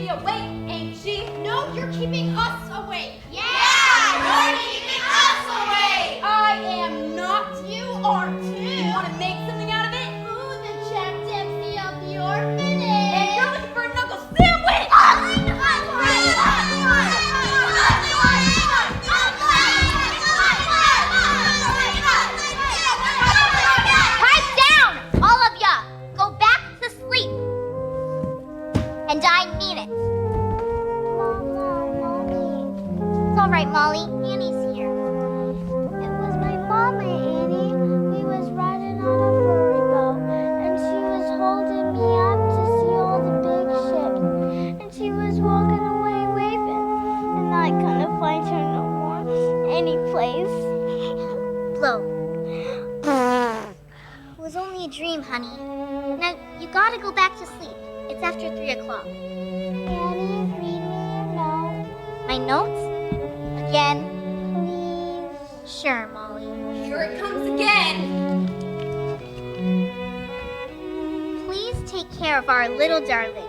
awake, ain't she? No, you're keeping us awake. Yeah, you're keeping us awake. I am not. You are too. You want to make something out of it? Ooh, the Jack Dempsey of the orphanage. And you're looking for a knuckle sandwich! Pipe down, all of ya. Go back to sleep. And I mean it. Mommy. It's all right, Molly. Annie's here. It was my mama, Annie. We was riding on a furry boat, and she was holding me up to see all the big ships, and she was walking away waving, and I couldn't find her no more any place. Blow. It was only a dream, honey. Now, you gotta go back to sleep. It's after 3 o'clock. Annie, read me your note, My notes? Again? please. Sure, Molly. Here it comes again! Please take care of our little darling.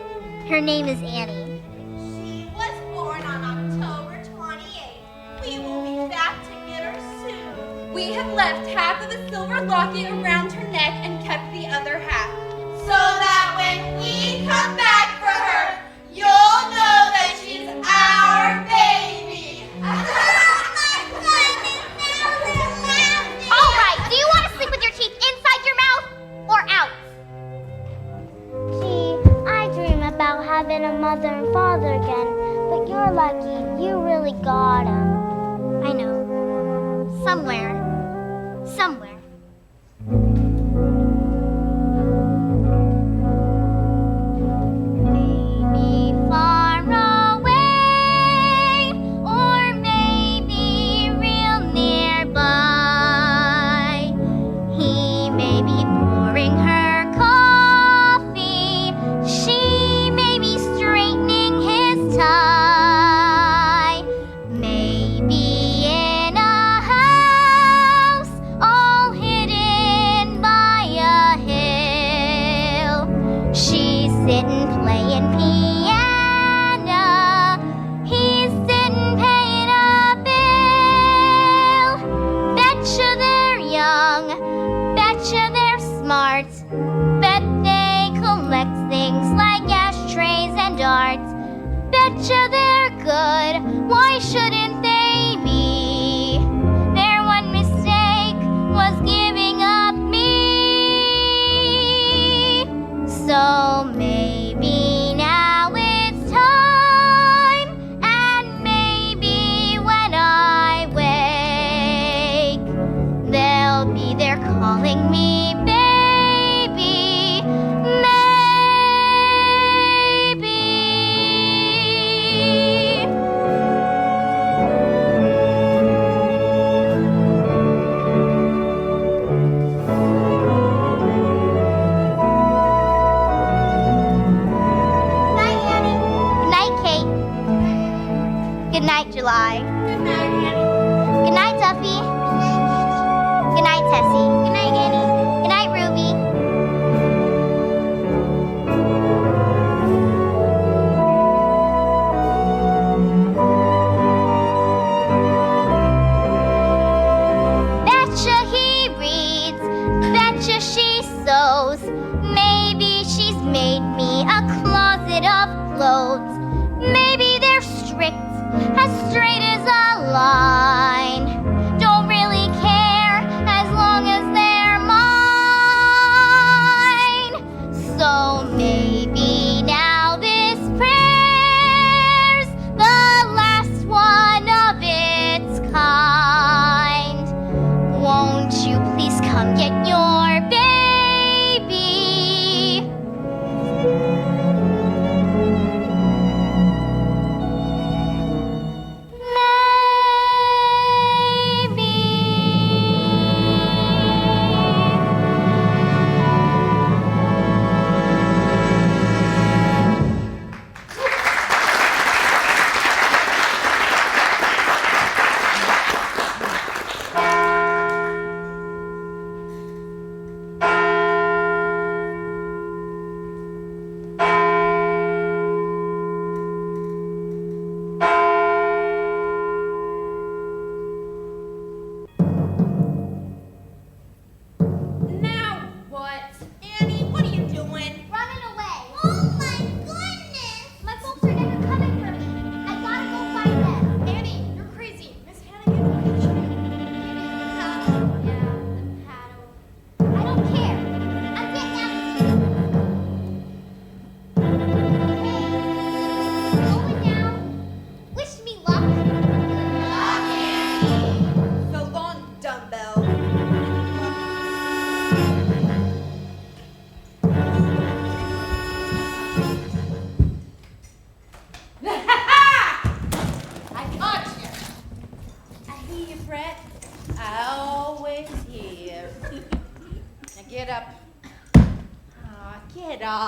Her name is Annie. She was born on October 28th. We will be back to get her soon. We have left half of the silver locket around her neck and kept the other half. So that when we come back for her, you'll know that she's our baby. All right, do you want to sleep with your teeth inside your mouth or out? Gee, I dream about having a mother and father again, but you're lucky. You really got 'em. I know. Somewhere. Maybe far away, or maybe real nearby. He may be pouring her coffee. She may be straightening his tie. Maybe in a house all hidden by a hill. She's sitting playing piano. He's sitting paying a bill. Betcha they're young. Betcha they're smart. Bet they collect things like ashtrays and darts. Betcha they're good. Why shouldn't they be? Their one mistake was giving up me. So maybe now it's time, and maybe when I wake, they'll be there calling me baby, maybe. Night, Annie. Good night, Kate. Good night, July. Good night, Annie. Good night, Duffy. Good night, Tessie. Good night, Annie. Good night, Ruby. Betcha he reads, betcha she sews. Maybe she's made me a closet of clothes. Maybe they're strict, as straight as a line. Don't really care as long as they're mine. So maybe now this prayer's the last one of its kind. Won't you please come get your baby?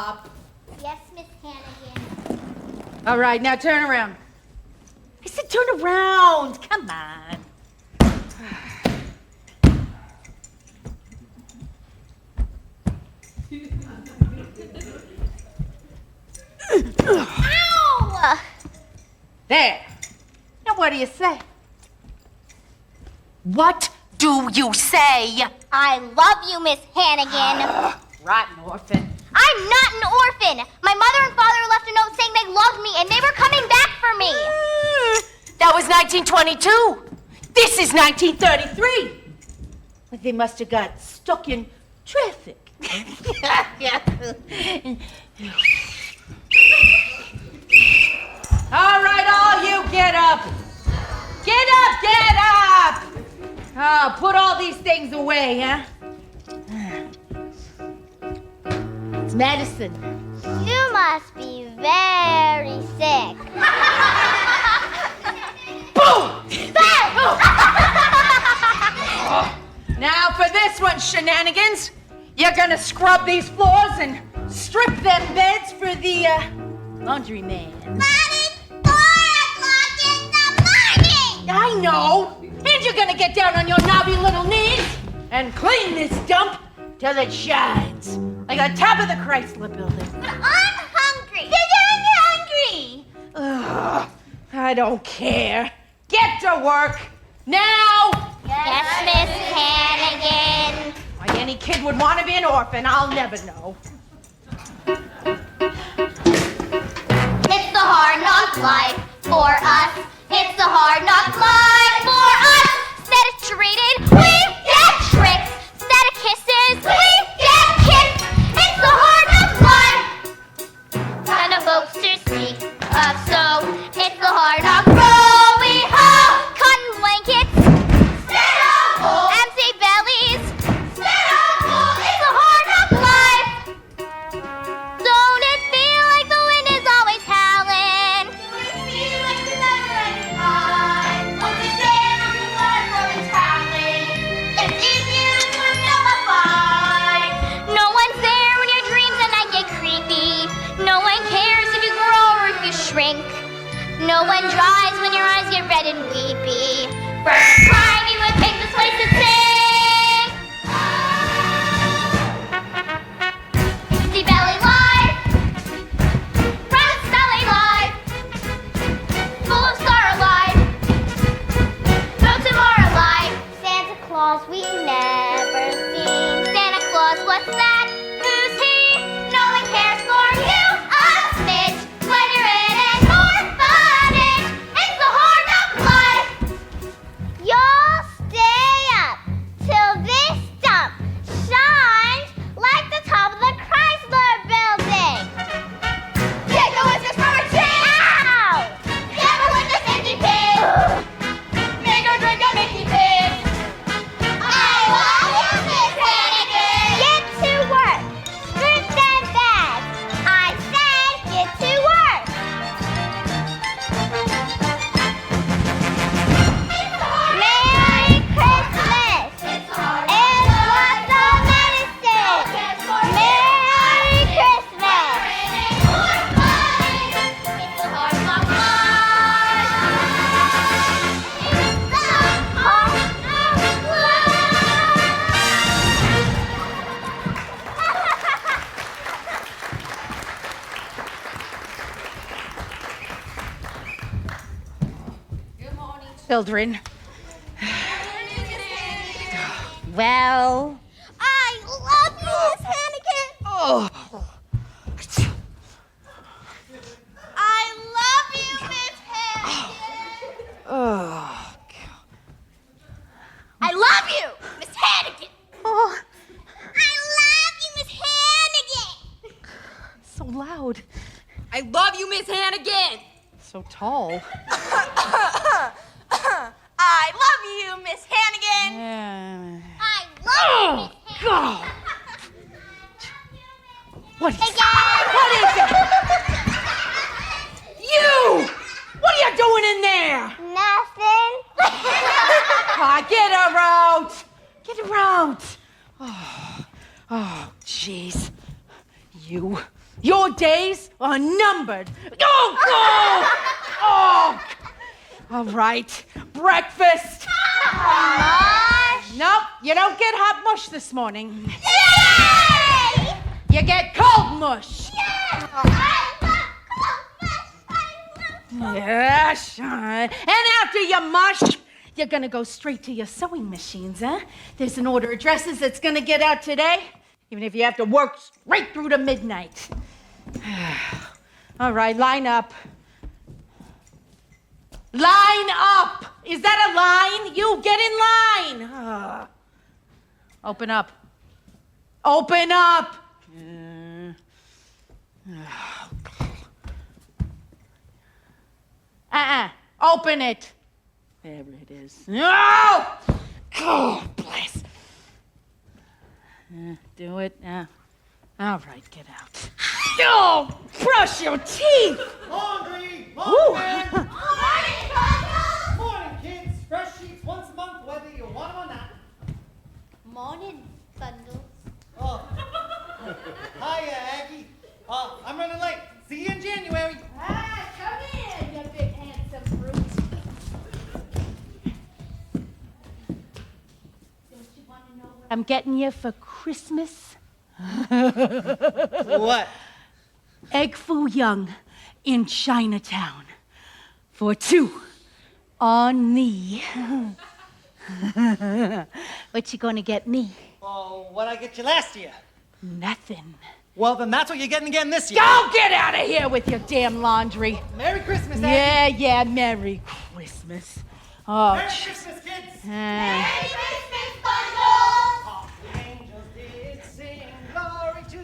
up. Yes, Miss Hannigan. All right, now turn around. I said turn around. Come on. Ow! There. Now what do you say? What do you say? I love you, Miss Hannigan. Rotten orphan. I'm not an orphan. My mother and father left a note saying they loved me and they were coming back for me. That was 1922. This is 1933. Well, they must have got stuck in traffic. All right, all you get up. Get up, get up. Oh, put all these things away, huh? It's medicine. You must be very sick. Boom! Now for this one, shenanigans. You're gonna scrub these floors and strip them beds for the laundryman. Mommy, 4 o'clock in the morning! I know. And you're gonna get down on your knobby little knees and clean this dump till it shines like the top of the Chrysler building. But I'm hungry. Then I'm hungry. Ugh, I don't care. Get to work now. Yes, Miss Hannigan. Why any kid would want to be an orphan, I'll never know. It's the hard knock life for us. It's the hard knock life for us. Instead of treated, we get tricks. Instead of kisses, we get kicked. It's the hard knock life. And the folks to speak of so. It's the hard knock roll we hoe. Cotton blankets. Empty bellies. It's the hard knock life. Don't it feel like the wind is always howling? No one's there when your dreams at night get creepy. No one cares if you grow or if you shrink. No one dries when your eyes get red and weepy. First time you would pick this place to sing. Empty belly life. Private spelling life. Full of sorrow life. No tomorrow life. Santa Claus we never seen. Santa Claus, what's that? Who's he? No one cares for you a smidge. When you're in an orphanage, it's the hard knock life. Y'all stay up till this dump shines like the top of the Chrysler building. Take the whiskers from a tree. Ow! Never win this empty pig. Make her drink a Mickey pig. I love you, Miss Hannigan. Get to work. Strip them bags. I said get to work. Merry Christmas. It's lots of medicine. Merry Christmas. It's the hard knock life. It's the hard knock Children. Well. I love you, Miss Hannigan. Oh. I love you, Miss Hannigan. Oh. I love you, Miss Hannigan. Oh. I love you, Miss Hannigan. So loud. I love you, Miss Hannigan. So tall. I love you, Miss Hannigan. I love you, Miss God. What is Hannigan. What is it? You! What are you doing in there? Nothing. Get her out. Get her out. Oh, jeez. You Your days are numbered. Go! Oh! All right, breakfast. Mush. Nope, you don't get hot mush this morning. Yay! You get cold mush. I love cold mush. Yes. And after you mush, you're gonna go straight to your sewing machines, huh? There's an order of dresses that's gonna get out today, even if you have to work straight through to midnight. All right, line up. Line up! Is that a line? You get in line! Open up. Open up! Open it. There it is. No! Oh, bless. Do it. All right, get out. Oh, brush your teeth! Laundry! Ooh. Laundry! Morning, kids! Fresh sheets once a month, whether you want them or not. Morning, Bundles. Oh. Hiya, Aggie. I'm running late. See you in January. Come in, you big handsome brute. Don't you want to know what I'm getting you for Christmas? What? Egg Foo Young in Chinatown for 2 on me. What you gonna get me? Oh, what'd I get you last year? Nothing. Well, then that's what you're getting again this year. Go get out of here with your damn laundry. Merry Christmas, Aggie. Yeah, Merry Christmas. Oh, Merry Christmas, kids. Merry Christmas, Bundles. All the angels did sing glory to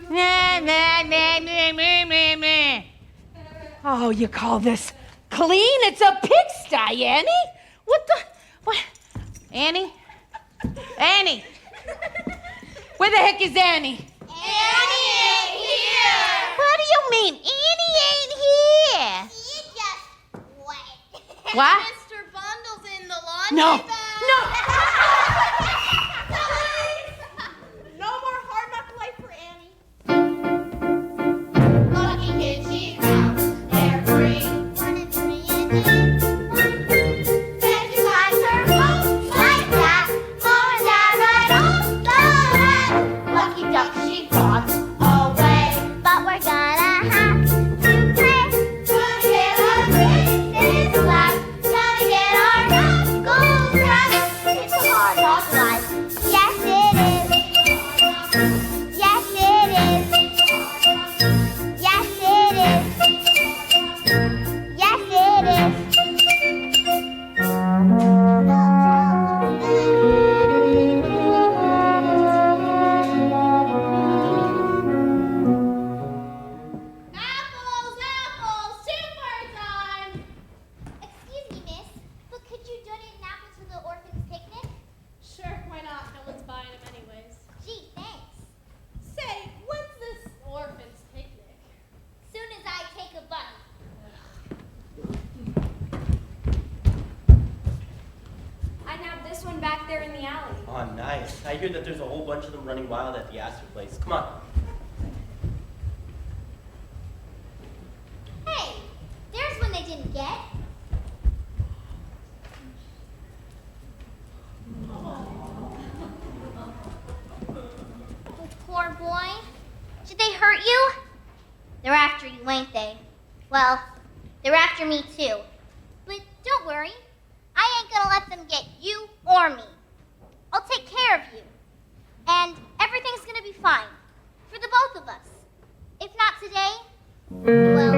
Oh, you call this clean? It's a pigsty, Annie. What? Annie? Annie! Where the heck is Annie? Annie ain't here. What do you mean? Annie ain't here. You just wait. What? Mr. Bundles in the laundry No. bag. No. No more hard knock life for Annie. Lucky kid, she's out. They're free. Wanted to be in it. Can't you find her home like that? Mom and Dad right on the rack. Lucky duck, she got away. But we're gonna have to play. Gonna get our Christmas lights. Gonna get our gold wraps. It's a hard knock life. Yes, it is. Yes, it is. Yes, it is. Yes, it is. Apples, super time. Excuse me, miss, but could you donate an apple to the orphan's picnic? Sure, why not? No one's buying them anyways. Gee, thanks. Say, when's this orphan's picnic? Soon as I take a bite. I nabbed this one back there in the alley. Oh, nice. I hear that there's a whole bunch of them running wild at the Astor place. Come on. Hey, there's one they didn't get. Oh, poor boy. Did they hurt you? They're after you, ain't they? Well, they're after me too. But don't worry. I ain't gonna let them get you or me. I'll take care of you. And everything's gonna be fine. For the both of us. If not today, well...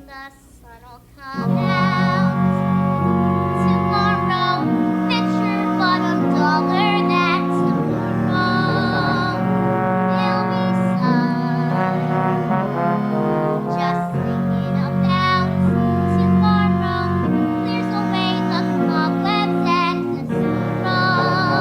The sun'll come out tomorrow. Bet your bottom dollar that tomorrow there'll be sun. Just thinking about tomorrow clears away the cobwebs and the sorrow.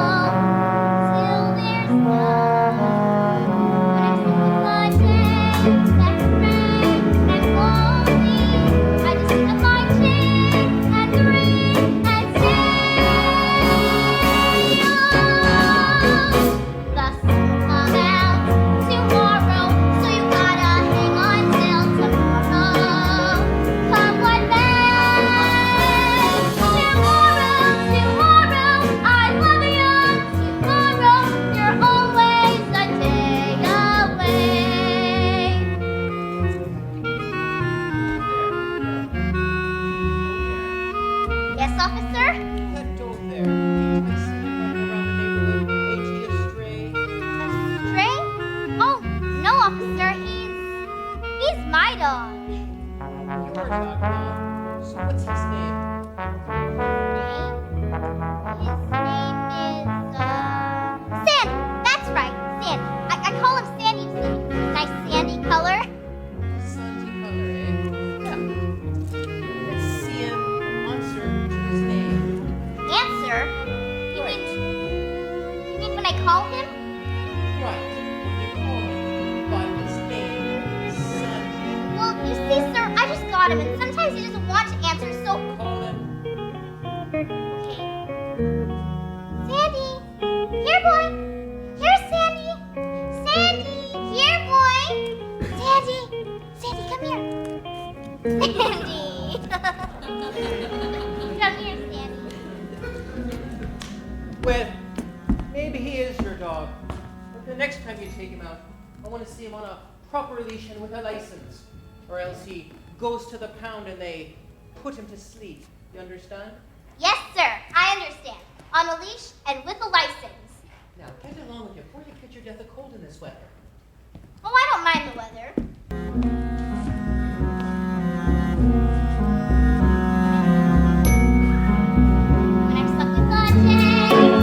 I call him? Right. You call him by his name, son. Well, you see, sir, I just got him, and sometimes he doesn't want to answer, so... Call him. Okay. Sandy! Here, boy! Here, Sandy! Sandy! Here, boy! Sandy! Sandy, come here! Sandy! Come here, Sandy. Well, maybe he is your dog. But the next time you take him out, I want to see him on a proper leash and with a license. Or else he goes to the pound and they put him to sleep. You understand? Yes, sir, I understand. On a leash and with a license. Now, get along with you before you catch your death of cold in this weather. Oh, I don't mind the weather. When I'm stuck with logic,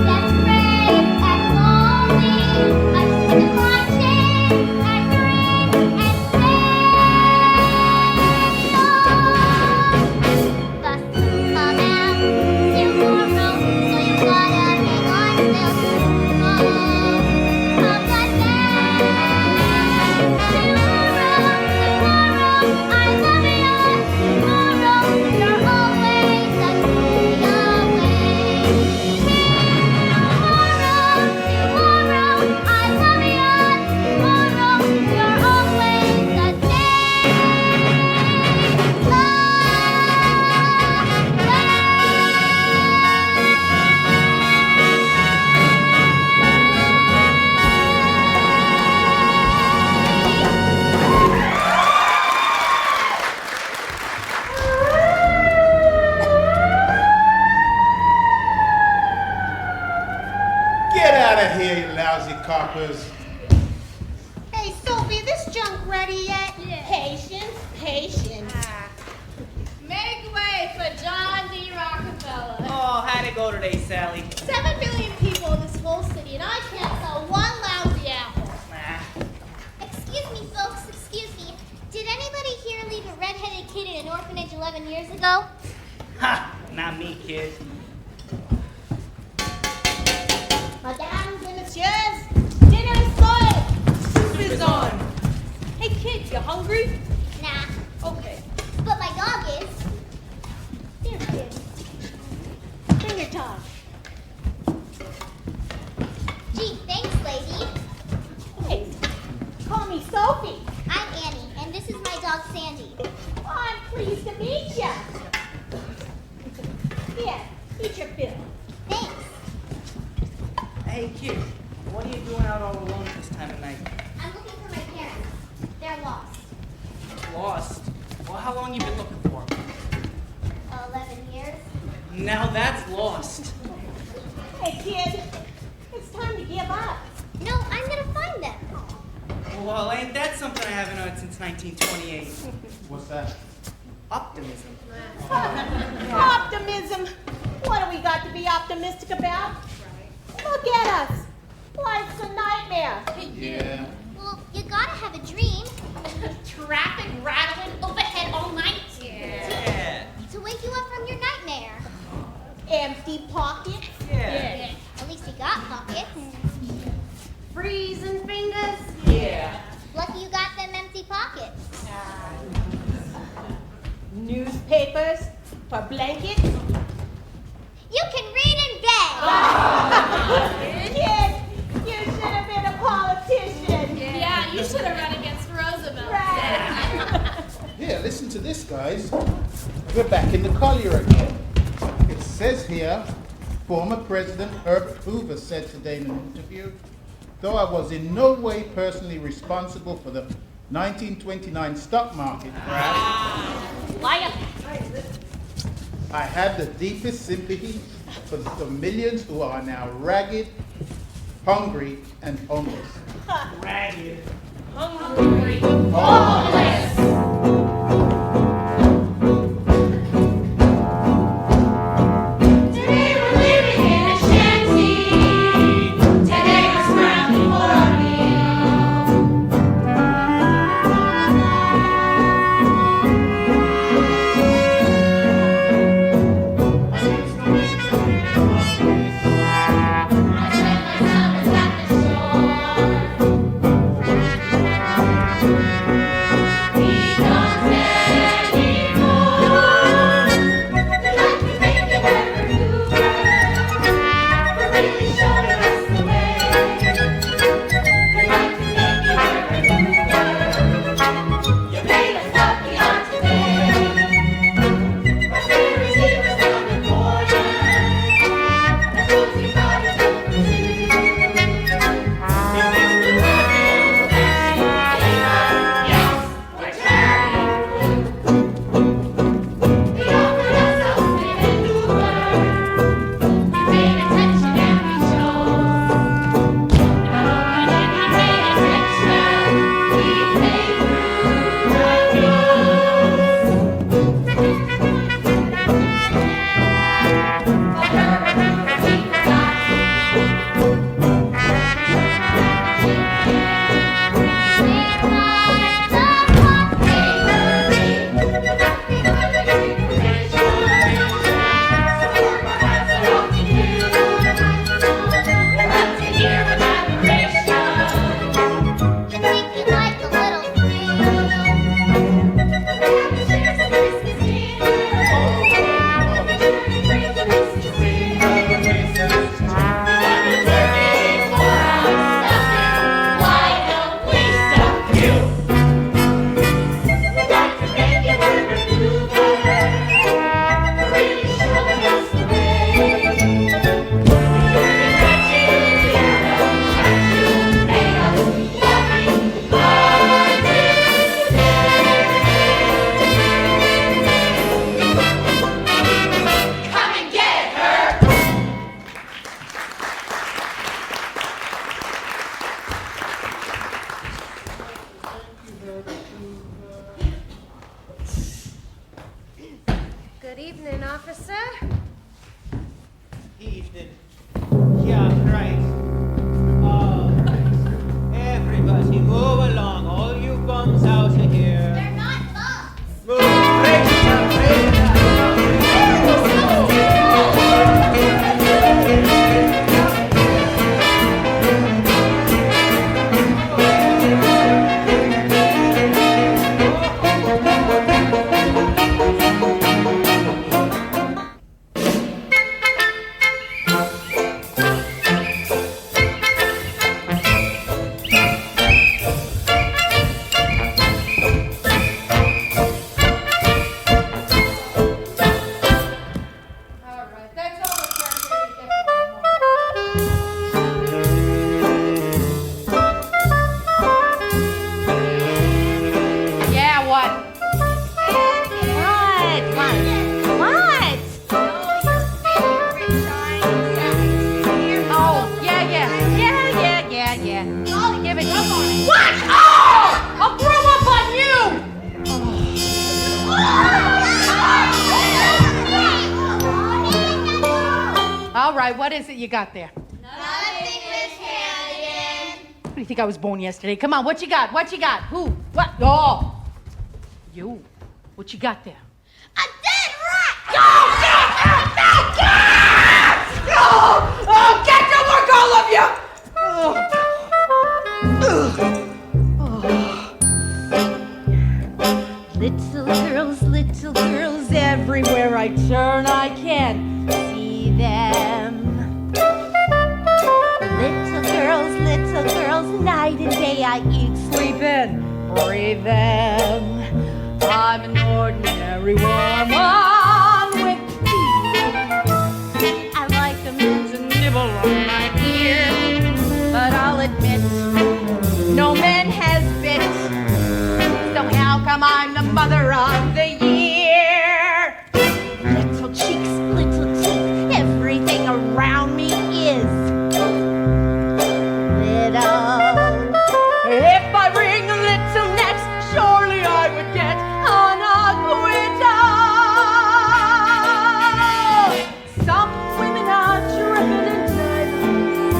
desperate and lonely, I'm still watching and grin and say, bus come out tomorrow, so you gotta hang on till tomorrow. Come back tomorrow, I love you. Tomorrow, you're always a day away. Tomorrow, I love you. Tomorrow, you're always a day Get out of here, you lousy coppers. Hey, Sophie, this junk ready yet? Patience, patience. Make way for John D. Rockefeller. Oh, how'd it go today, Sally? 7 billion people in this whole city, and I can't sell one lousy apple. Nah. Excuse me, folks, excuse me. Did anybody here leave a red-headed kid in an orphanage 11 years ago? Ha! Not me, kid. Madame and messieurs, dinner is served. Soup is on. Hey, kid, you hungry? Nah, Okay. but my dog is. Here, kid. Bring your dog. Gee, thanks, lady. Hey, call me Sophie. I'm Annie, and this is my dog, Sandy. I'm pleased to meet you. Here, eat your fill. Thanks. Hey, kid. What are you doing out all alone this time of night? I'm looking for my parents. They're lost. Lost? Well, how long you been looking for 'em? 11 years. Now that's lost. Hey, kid, it's time to give up. No, I'm gonna find them. Well, ain't that something I haven't heard since 1928? What's that? Optimism. Optimism. What do we got to be optimistic about? Look at us. Life's a nightmare. Yeah. Well, you gotta have a dream Traffic rattling overhead all night. Yeah. to wake you up from your nightmare. Empty pockets. Yeah. At least you got pockets. Freezing fingers. Yeah. Lucky you got them empty pockets. Newspapers for blankets. You can read in bed. Kid, you should have been a politician. Yeah, you should have run against Roosevelt. Right. Here, listen to this, guys. We're back in the collier again. It says here, former President Herbert Hoover said today in an interview, though I was in no way personally responsible for the 1929 stock market crash, Liar. I had the deepest sympathy for the millions who are now ragged, hungry, and homeless. Ragged. Today we're living in a shanty. Today we're scrambling for a meal. I check myself right, what is it you got there? Nothing, Miss Hannigan. What do you think I was born yesterday? Come on, what you got? What you got? Who? What? Oh, you. What you got there? A dead rat! Oh, get to work, all of you! Little girls, everywhere I turn, I can see them. Little girls, night and day I eat, sleep, and breathe them. I'm an ordinary woman with teeth. I like them to nibble on my ear, but I'll admit, no man has bit. So how come I'm the mother of the year? Little cheeks, little teeth, everything around me is little. If I wring little necks, surely I would get an acquittal. Some women are dripping in diamonds.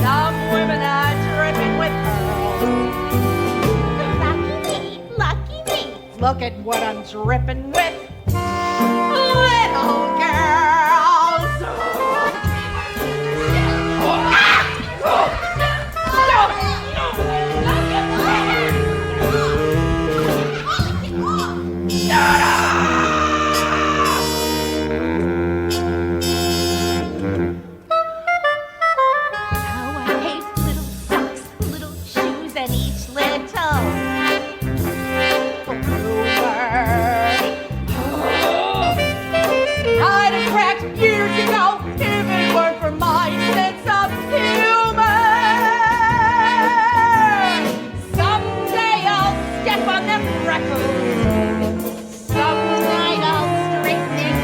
Some women are dripping with pearls. Lucky me. Look at what I'm dripping with. Little girls. How I hate little socks, little shoes, and each little I'd have cracked years ago if it weren't for my sense of humor. Someday I'll step on them freckles. Some night I'll straighten their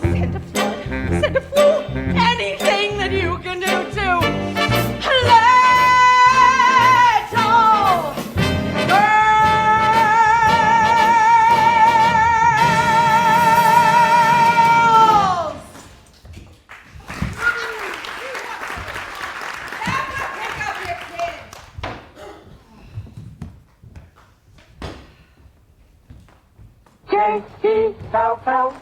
curls. Send a flu, anything that you can do to J-E-L-L.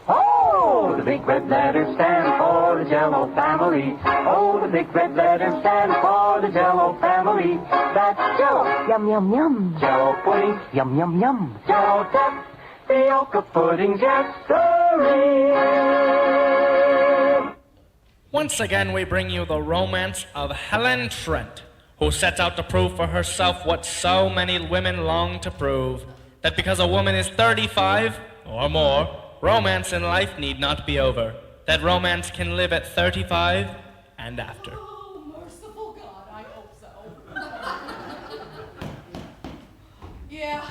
Oh, the big red letters stand for the Jell-O family. Oh, the big red letters stand for the Jell-O family. That's Jell-O, yum, yum, yum. Jell-O pudding, yum, yum, yum. Jell-O tapioca pudding, yes, sirree. Once again, we bring you the romance of Helen Trent, who sets out to prove for herself what so many women long to prove, that because a woman is 35 or more, romance in life need not be over, that romance can live at 35 and after. Oh, merciful God, I hope so. Yeah.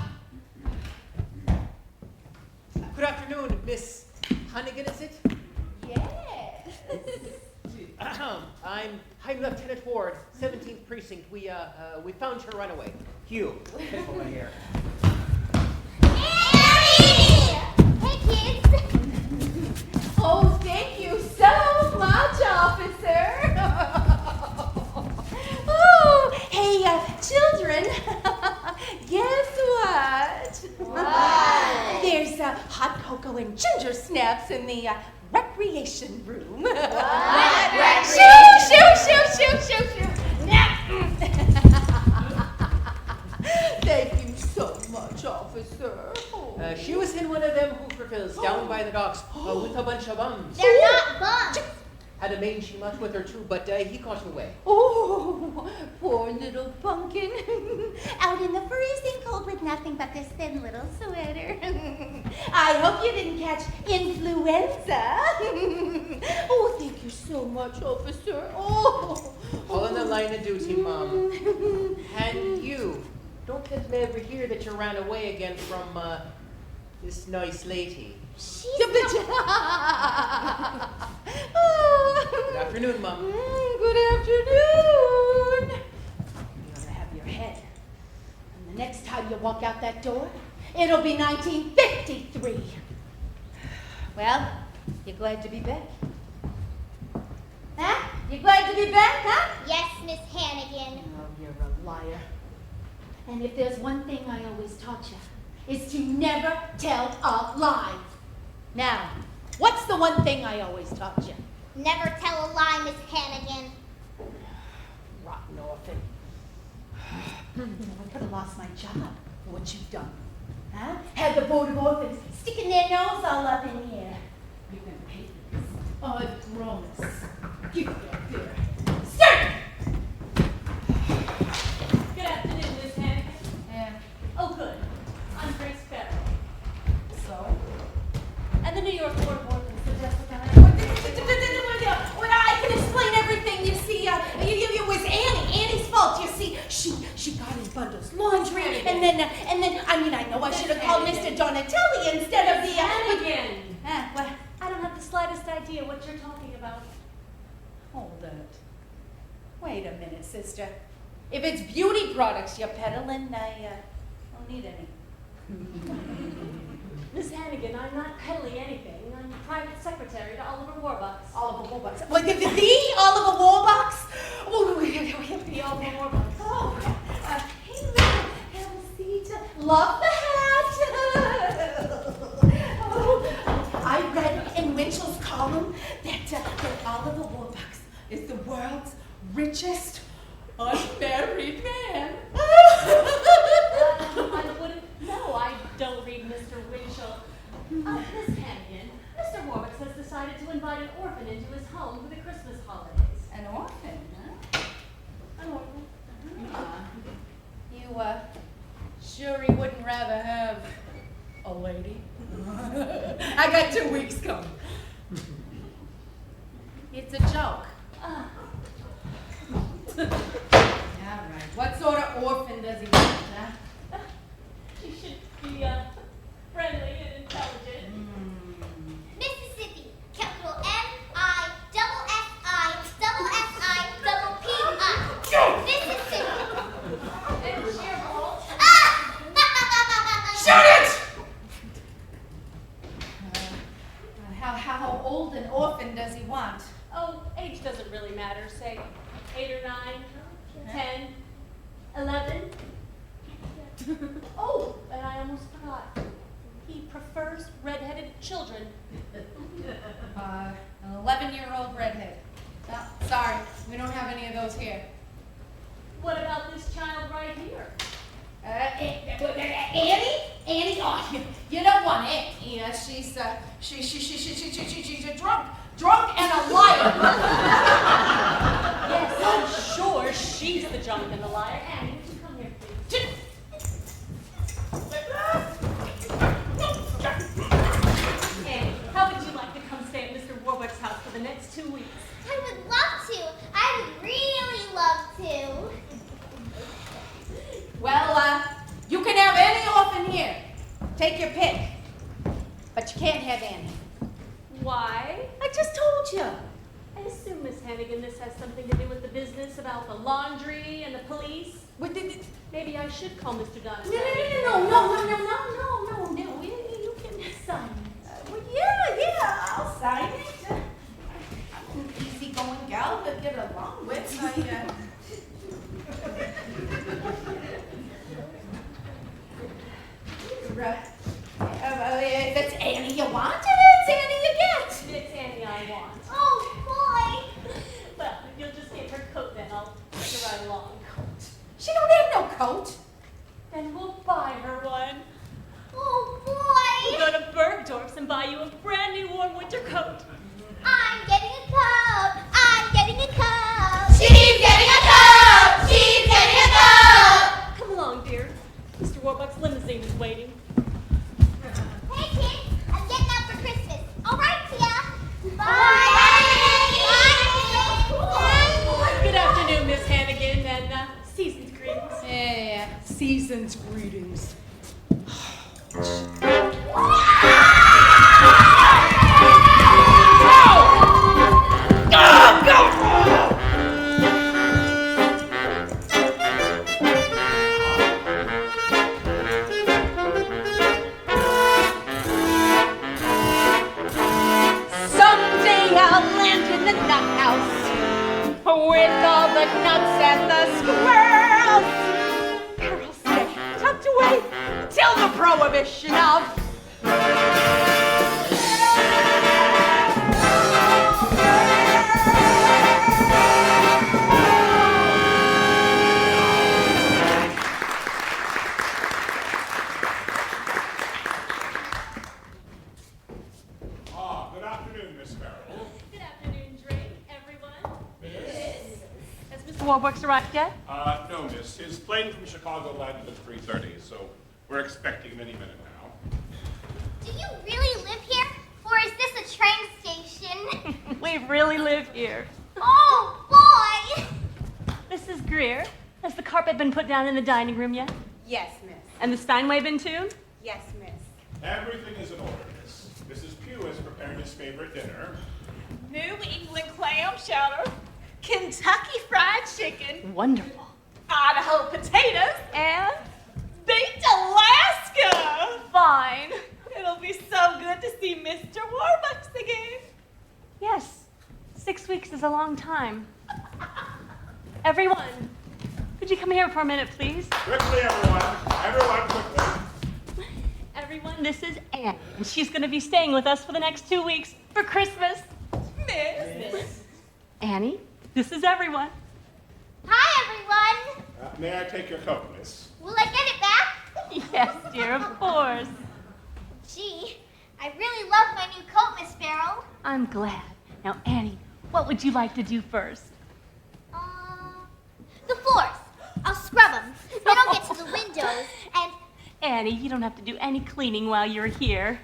Good afternoon, Miss Hannigan, is it? Yes. I'm Lieutenant Ward, 17th Precinct. We found your runaway. Hugh, come over here. Hey, kids. Oh, thank you so much, officer. Oh, hey, children. Guess what? What? There's hot cocoa and ginger snaps in the recreation room. What? Shoo. Nap. Thank you so much, officer. She was in one of them Hoovervilles down by the docks with a bunch of bums. They're not bums. Had a mangy mutt with her too, but he caught away. Oh, poor little pumpkin. Out in the freezing cold with nothing but this thin little sweater. I hope you didn't catch influenza. Oh, thank you so much, officer. Oh. All in the line of duty, Mom. And you, don't let me ever hear that you ran away again from this nice lady. Good Good afternoon, Mom. Good afternoon. You ought to have your head. And the next time you walk out that door, it'll be 1953. Well, you're glad to be back. You glad to be back, huh? Yes, Miss Hannigan. Oh, you're a liar. And if there's one thing I always taught you, is to never tell a lie. Now, what's the one thing I always taught you? Never tell a lie, Miss Hannigan. Rotten orphan. I could have lost my job for what you've done. Huh? Had the board of orphans sticking their nose all up in here. You're going to pay for this. I promise. Give it up there. Sir! Good afternoon, Miss Hannigan. Yeah. Oh, good. I'm Grace Farrell. So? And the New York Board of Orphans suggested that Well, I can explain everything. You see, it was Annie's fault. You see, she got in Bundle's laundry, and then, I know I should have called Mr. Donatelli instead of the. Hannigan. What? I don't have the slightest idea what you're talking about. Hold it. Wait a minute, sister. If it's beauty products you're peddling, I don't need any. Miss Hannigan, I'm not peddling anything. I'm private secretary to Oliver Warbucks. Oliver Warbucks. What, the Oliver Warbucks? Oh, The Oliver Warbucks. Oh, hey, look, have a seat. Love the hat. Oh, I read in Winchell's column that Oliver Warbucks is the world's richest unmarried man. I wouldn't know. I don't read Mr. Winchell. Miss Hannigan, Mr. Warbucks has decided to invite an orphan into his home for the Christmas holidays. An orphan, huh? An orphan? You, sure he wouldn't rather have a lady? I got 2 weeks coming. It's a joke. All right. What sort of orphan does he want, huh? She should be friendly and intelligent. Mississippi, capital M-I, double S-I, double S-I, double P-I. Mississippi. And cheerful. Shut it! How old an orphan does he want? Oh, age doesn't really matter. Say 8 or 9, 10, 11. Oh, and I almost forgot. He prefers redheaded children. An 11-year-old redhead. No, sorry, we don't have any of those here. What about this child right here? Annie? Annie? Oh, you don't want Annie. She's a drunk and a liar. Yes, I'm sure she's the drunk and the liar. Annie, would you come here, please? Annie, how would you like to come stay at Mr. Warbucks' house for the next 2 weeks? I would love to. I would really love to. Well, you can have any orphan here. Take your pick. But you can't have Annie. Why? I just told you. I assume, Miss Hannigan, this has something to do with the business about the laundry and the police. What did it? Maybe I should call Mr. Donatelli. No. You can Sign. well, yeah, I'll sign it. I'm an easygoing gal to get along with. Right. If it's Annie you want, it's Annie you get. It's Annie I want. Oh, boy. Well, if you'll just get her coat, then I'll take her right along. She don't have no coat. Then we'll buy her one. Oh, We'll boy. go to Bergdorf's and buy you a brand new warm winter coat. I'm getting a coat. I'm getting a coat. She's getting a coat. with all the nuts and the squirrels. Carol stay tucked away till the prohibition of. Good afternoon, Miss Farrell. Good afternoon, Drake, everyone. Has Mr. Warbucks arrived yet? No, miss. His plane from Chicago landed at 3:30, so we're expecting him any minute now. Do you really live here? Or is this a train station? We really live here. Oh, boy! Mrs. Greer, has the carpet been put down in the dining room yet? Yes, miss. And the Steinway been tuned? Yes, miss. Everything is in order, miss. Mrs. Pugh has prepared his favorite dinner. New England clam chowder, Kentucky fried chicken, Wonderful. Idaho potatoes, And? baked Alaska. Fine. It'll be so good to see Mr. Warbucks again. Yes, 6 weeks is a long time. Everyone, could you come here for a minute, please? Quickly, everyone. Everyone, quickly. Everyone, this is Anne, and she's going to be staying with us for the next 2 weeks for Christmas. Miss. Annie, this is everyone. Hi, everyone. May I take your coat, miss? Will I get it back? Yes, dear, of course. Gee, I really love my new coat, Miss Farrell. I'm glad. Now, Annie, what would you like to do first? The floors. I'll scrub them. Then I'll get to the windows and... Annie, you don't have to do any cleaning while you're here.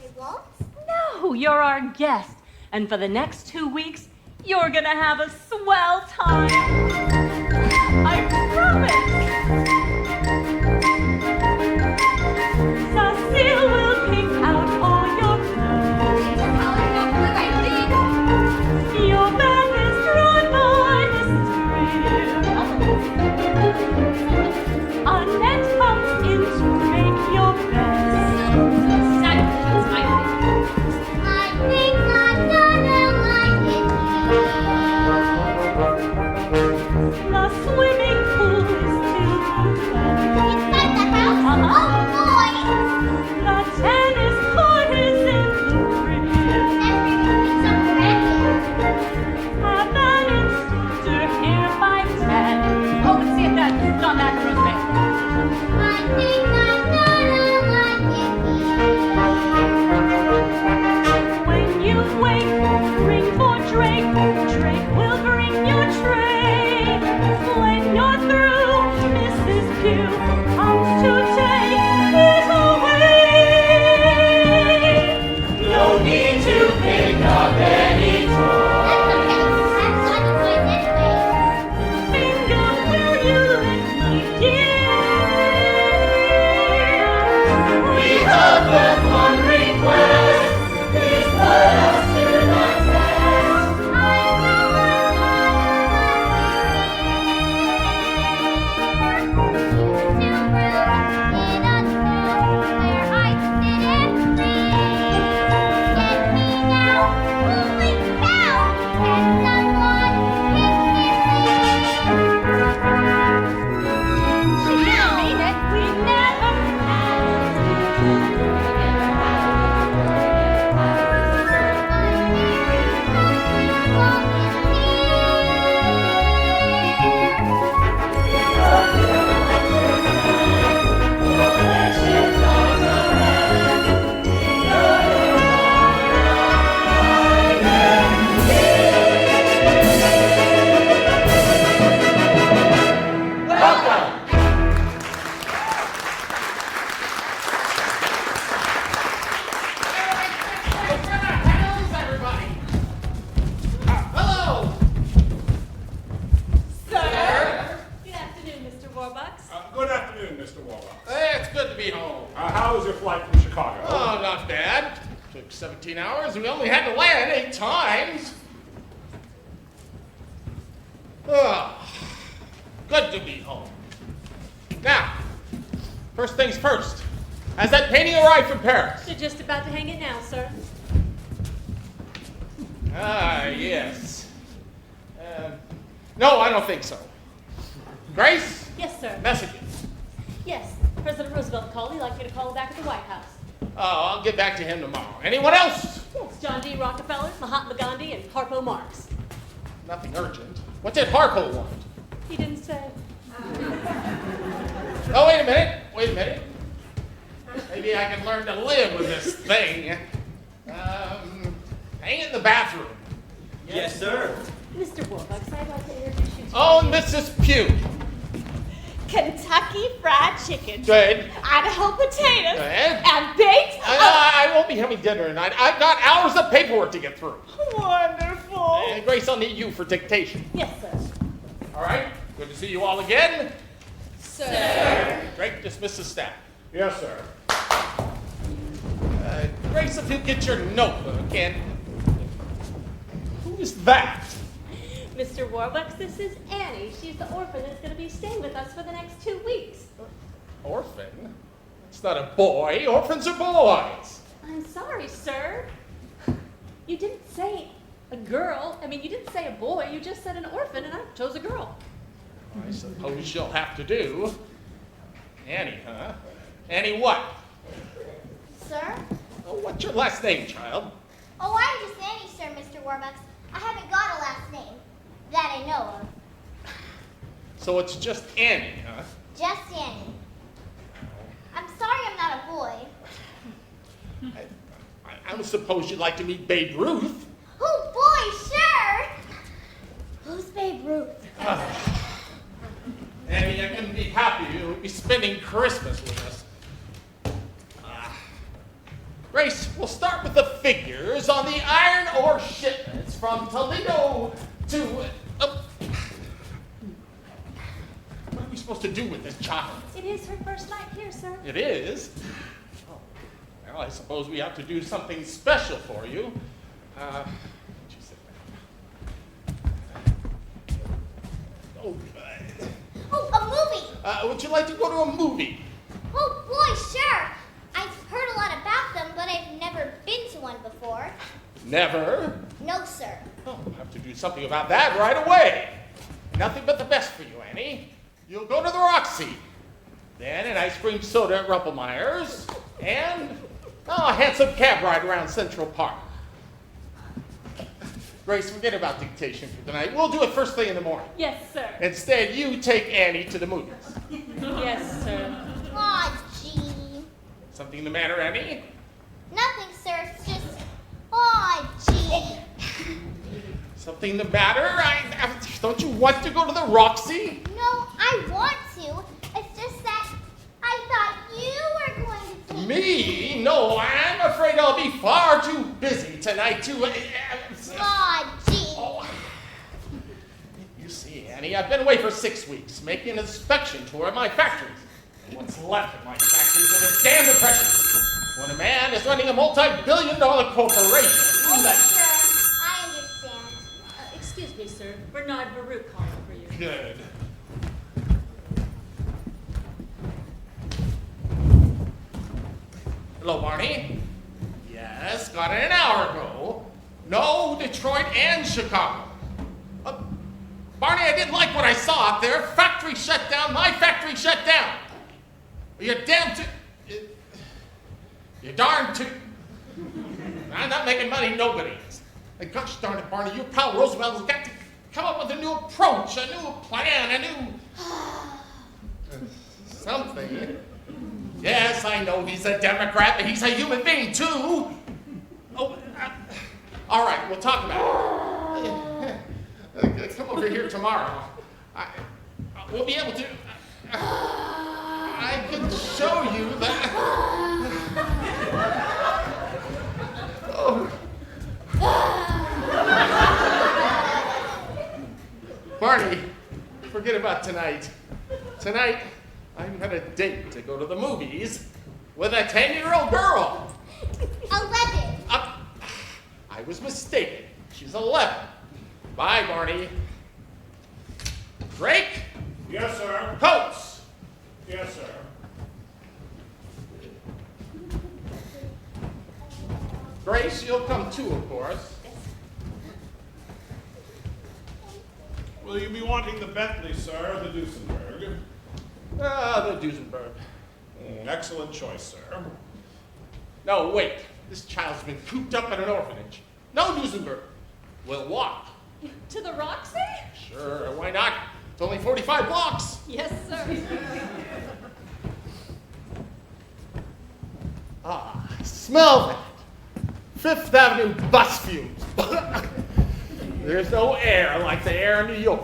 I won't? No, you're our guest. And for the next 2 weeks, you're gonna have a swell time. I promise. Cecile will pick out all your clothes. Your bed is drawn by Mrs. Greer. Annette comes in to make your bed. I think I'm gonna like it. The swimming pool is filled with water. Inside the house? Oh, boy! The tennis court is in the rear. Everything's so cracking. Have an instructor here by 10. Oh, and see if that's on that Rosemary. I think I'm gonna like it. When you wake, ring for Drake. Drake will bring you a tray. When you're through, Mrs. Pugh comes to take it away. No need to pick up any That's okay. I'm on the way anyway. finger where you live, my dear. We have but one request. Please put us to the test. She didn't mean it. We never Everybody. Hello. Sir. Good afternoon, Mr. Warbucks. Good afternoon, Mr. Warbucks. Hey, it's good to be home. How was your flight from Chicago? Oh, not bad. Took 17 hours and we only had to land 8 times. Oh, good to be home. Now, first things first. Has that painting arrived from Paris? You're just about to hang it now, sir. Ah, yes. No, I don't think so. Grace? Yes, sir. Messages. Yes, President Roosevelt called. He'd like me to call him back at the White House. Oh, I'll get back to him tomorrow. Anyone else? Yes, John D. Rockefeller, Mahatma Gandhi, and Harpo Marx. Nothing urgent. What did Harpo want? He didn't say. Oh, wait a minute. Wait a minute. Maybe I can learn to live with this thing. Hang it in the bathroom. Yes, sir. Mr. Warbucks, I'd like to introduce you to Oh, Mrs. Pugh. Kentucky Fried Chicken. Good. Idaho potatoes. Good. And baked. I won't be having dinner tonight. I've got hours of paperwork to get through. Wonderful. And Grace, I'll need you for dictation. Yes, sir. All right. Good to see you all again. Sir. Drake, dismiss the staff. Yes, sir. Grace, if you get your notebook and... Who is that? Mr. Warbucks, this is Annie. She's the orphan that's going to be staying with us for the next 2 weeks. Orphan? It's not a boy. Orphans are boys. I'm sorry, sir. You didn't say a girl. I mean, you didn't say a boy. You just said an orphan, and I chose a girl. I suppose you'll have to do. Annie, huh? Annie what? Sir? Oh, what's your last name, child? Oh, I'm just Annie, sir, Mr. Warbucks. I haven't got a last name that I know of. So it's just Annie, huh? Just Annie. I'm sorry I'm not a boy. I suppose you'd like to meet Babe Ruth. Oh, boy, sure! Who's Babe Ruth? Annie, I couldn't be happier. You'll be spending Christmas with us. Grace, we'll start with the figures on the iron ore shipments from Toledo to... what are we supposed to do with this child? It is her first night here, sir. It is? Oh, well, I suppose we have to do something special for you. Would you sit down? Oh, Oh, a movie! would you like to go to a movie? Oh, boy, sure! I've heard a lot about them, but I've never been to one before. Never? No, sir. Oh, we'll have to do something about that right away. Nothing but the best for you, Annie. You'll go to the Roxy. Then an ice cream soda at Ruppelmeyer's. And a handsome cab ride around Central Park. Grace, forget about dictation for tonight. We'll do it first thing in the morning. Yes, sir. Instead, you take Annie to the movies. Yes, sir. Aw, gee. Something the matter, Annie? Nothing, sir. It's just... Aw, gee. Something the matter? Don't you want to go to the Roxy? No, I want to. It's just that I thought you were going to take Me? No, I'm afraid I'll be far too busy tonight to... Aw, gee. Oh. You see, Annie, I've been away for 6 weeks, making an inspection tour of my factories. And what's left of my factories are a damn depression. When a man is running a multi-billion-dollar corporation... Oh, that- sure. I understand. Excuse me, sir. Bernard Baruch calling for you. Good. Hello, Barney. Yes, got it an hour ago. No, Detroit and Chicago. Barney, I didn't like what I saw out there. Factory shut down, my factory shut down. You're damn You're darn too... I'm not making money, nobody is. And gosh darn it, Barney, your pal Roosevelt has got to come up with a new approach, a new plan, a new... something. Yes, I know he's a Democrat, but he's a human being, too. Oh, all right, we'll talk about it. Come over here tomorrow. We'll be able to... I can show you that... Oh. Barney, forget about tonight. Tonight, I'm at a date to go to the movies with a 10-year-old girl. 11. I was mistaken. She's 11. Bye, Barney. Drake? Yes, sir. Coats? Yes, sir. Grace, you'll come too, of course. Will you be wanting the Bentley, sir, or the Duesenberg? The Duesenberg. Excellent choice, sir. No, wait. This child's been cooped up in an orphanage. No Duesenberg. We'll walk. To the Roxy? Sure, why not? It's only 45 blocks. Yes, sir. Ah, smell that. Fifth Avenue bus fumes. There's no air like the air in New York.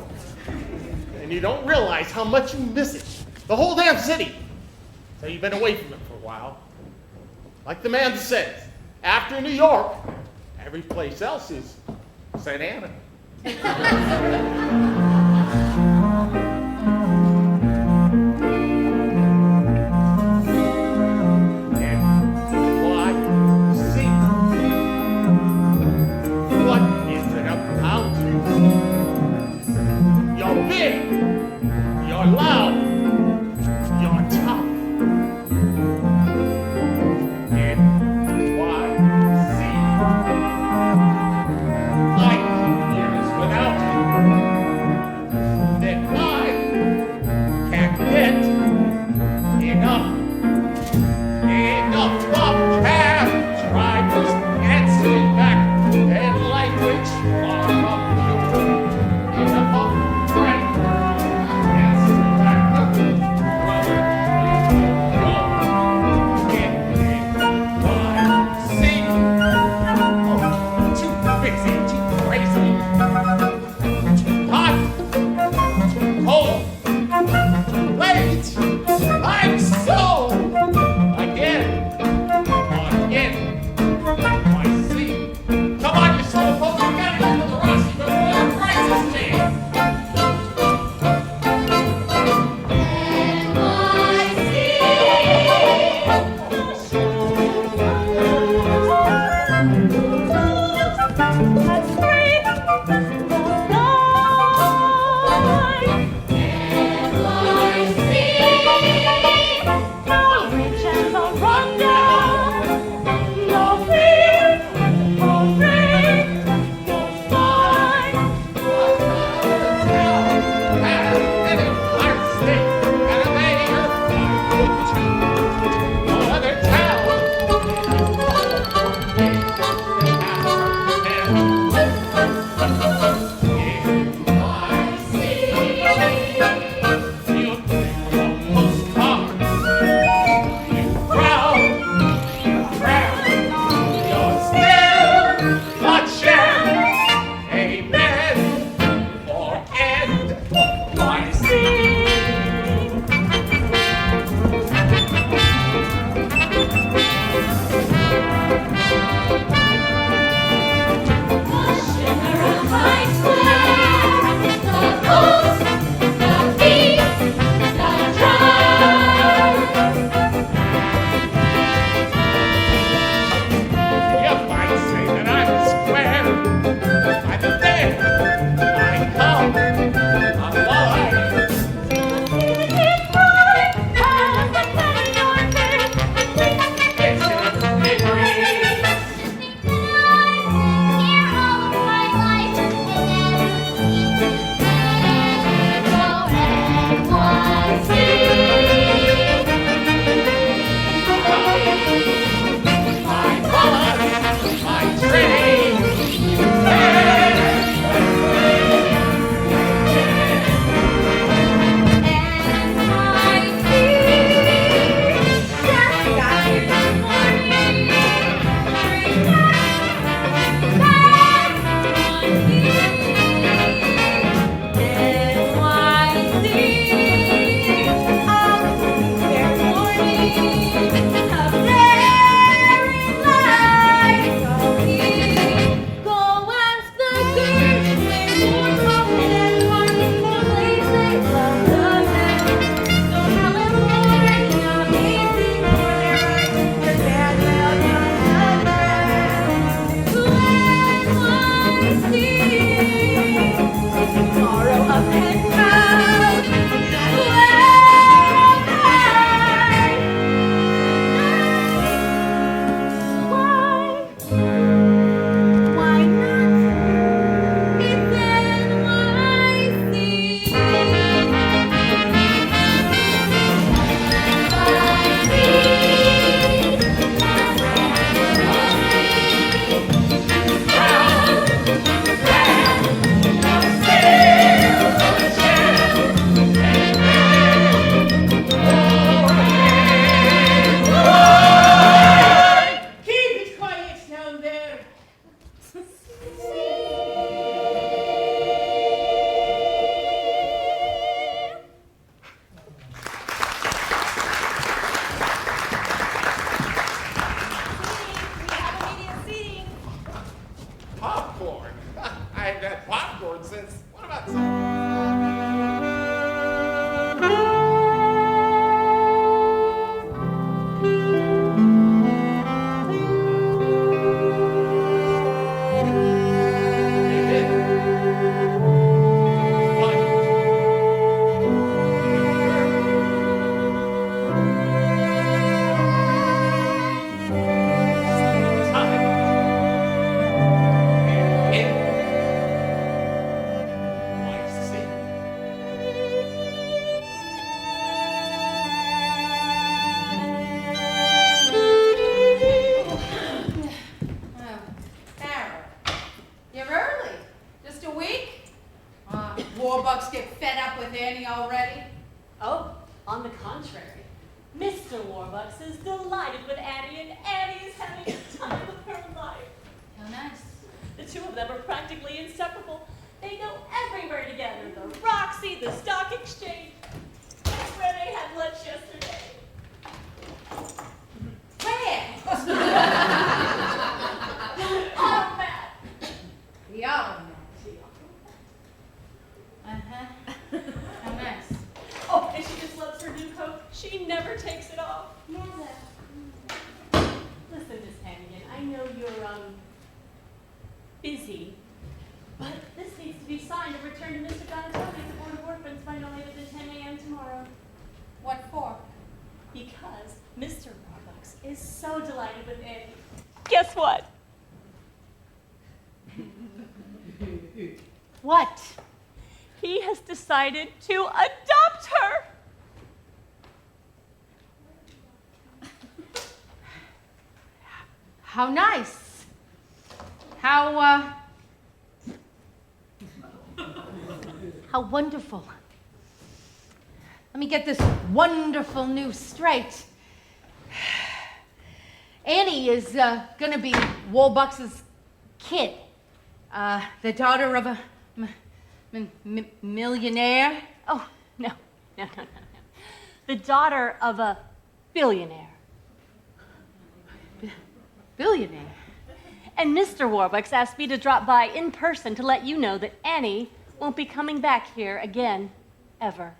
And you don't realize how much you miss it. The whole damn city. So you've been away from it for a while. Like the man says, after New York, every place else is St. Anna. You're big, you're loud, you're tough. NYC. Light years without you. about some? Farrah, you're early. Just a week? Warbucks get fed up with Annie already? Oh, on the contrary. Mr. Warbucks is delighted with Annie, and Annie is having the time of her life. How nice. The two of them are practically inseparable. They go everywhere together. The Roxy, the Stock Exchange. That's where they had lunch yesterday. Where? Automat. The automat. How nice. Oh, and she just loves her new coat. She never takes it off. Never. Listen, Miss Hannigan, I know you're, busy, but this needs to be signed and returned to Mr. Donatelli at the Board of Orphans by no later than 10 a.m. tomorrow. What for? Because Mr. Warbucks is so delighted with Annie. Guess what? What? He has decided to adopt her. How nice. How wonderful. Let me get this wonderful news straight. Annie is gonna be Warbucks' kid. The daughter of a millionaire. Oh, no. The daughter of a billionaire. Billionaire? And Mr. Warbucks asked me to drop by in person to let you know that Annie won't be coming back here again, ever.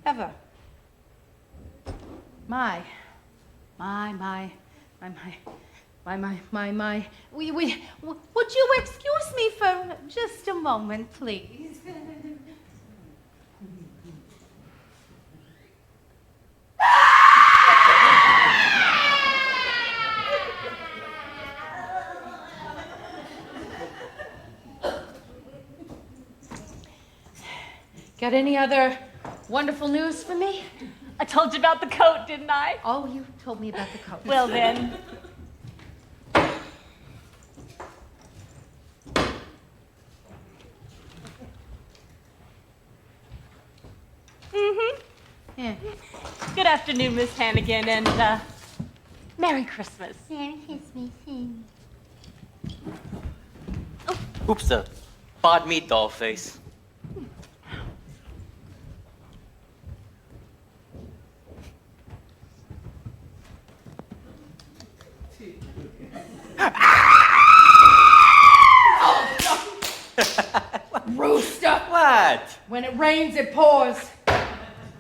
Ever. My. Would you excuse me for just a moment, please? Got any other wonderful news for me? I told you about the coat, didn't I? Oh, you told me about the coat. Well then. Yeah. Good afternoon, Miss Hannigan, and Merry Christmas. Merry Christmas. Oops, pardon me, doll face. Rooster! What? When it rains, it pours.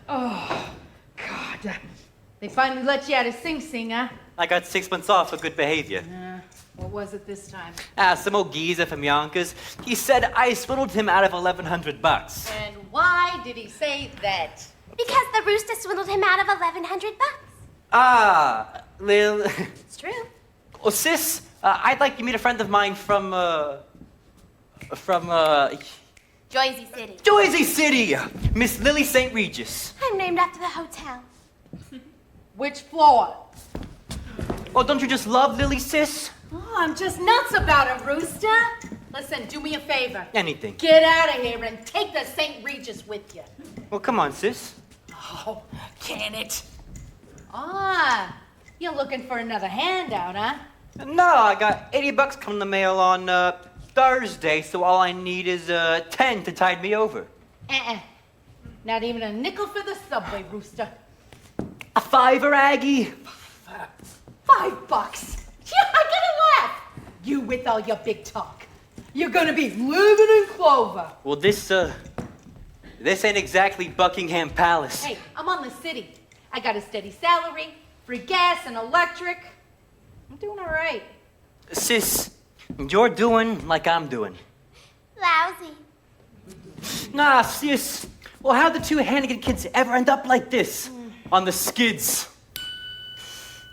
Oh, God. They finally let you out of Sing Sing, huh? I got 6 months off for good behavior. What was it this time? Some old geezer from Yonkers. He said I swindled him out of $1,100. And why did he say that? Because the rooster swindled him out of $1,100. Lil. It's true. Oh, sis, I'd like to meet a friend of mine from Jersey City. Jersey City, Miss Lily St. Regis. I'm named after the hotel. Which floor? Oh, don't you just love Lily, sis? Oh, I'm just nuts about it, Rooster. Listen, do me a favor. Anything. Get out of here and take the St. Regis with you. Well, come on, sis. Oh, can it? You're looking for another handout, huh? No, I got $80 coming in the mail on Thursday, so all I need is 10 to tide me over. Not even a nickel for the subway, Rooster. A $5, Aggie. $5? Yeah, I gotta laugh. You with all your big talk. You're gonna be living in clover. Well, this ain't exactly Buckingham Palace. Hey, I'm on the city. I got a steady salary, free gas and electric. I'm doing all right. Sis, you're doing like I'm doing. Lousy. Nah, sis. Well, how'd the two Hannigan kids ever end up like this? On the skids.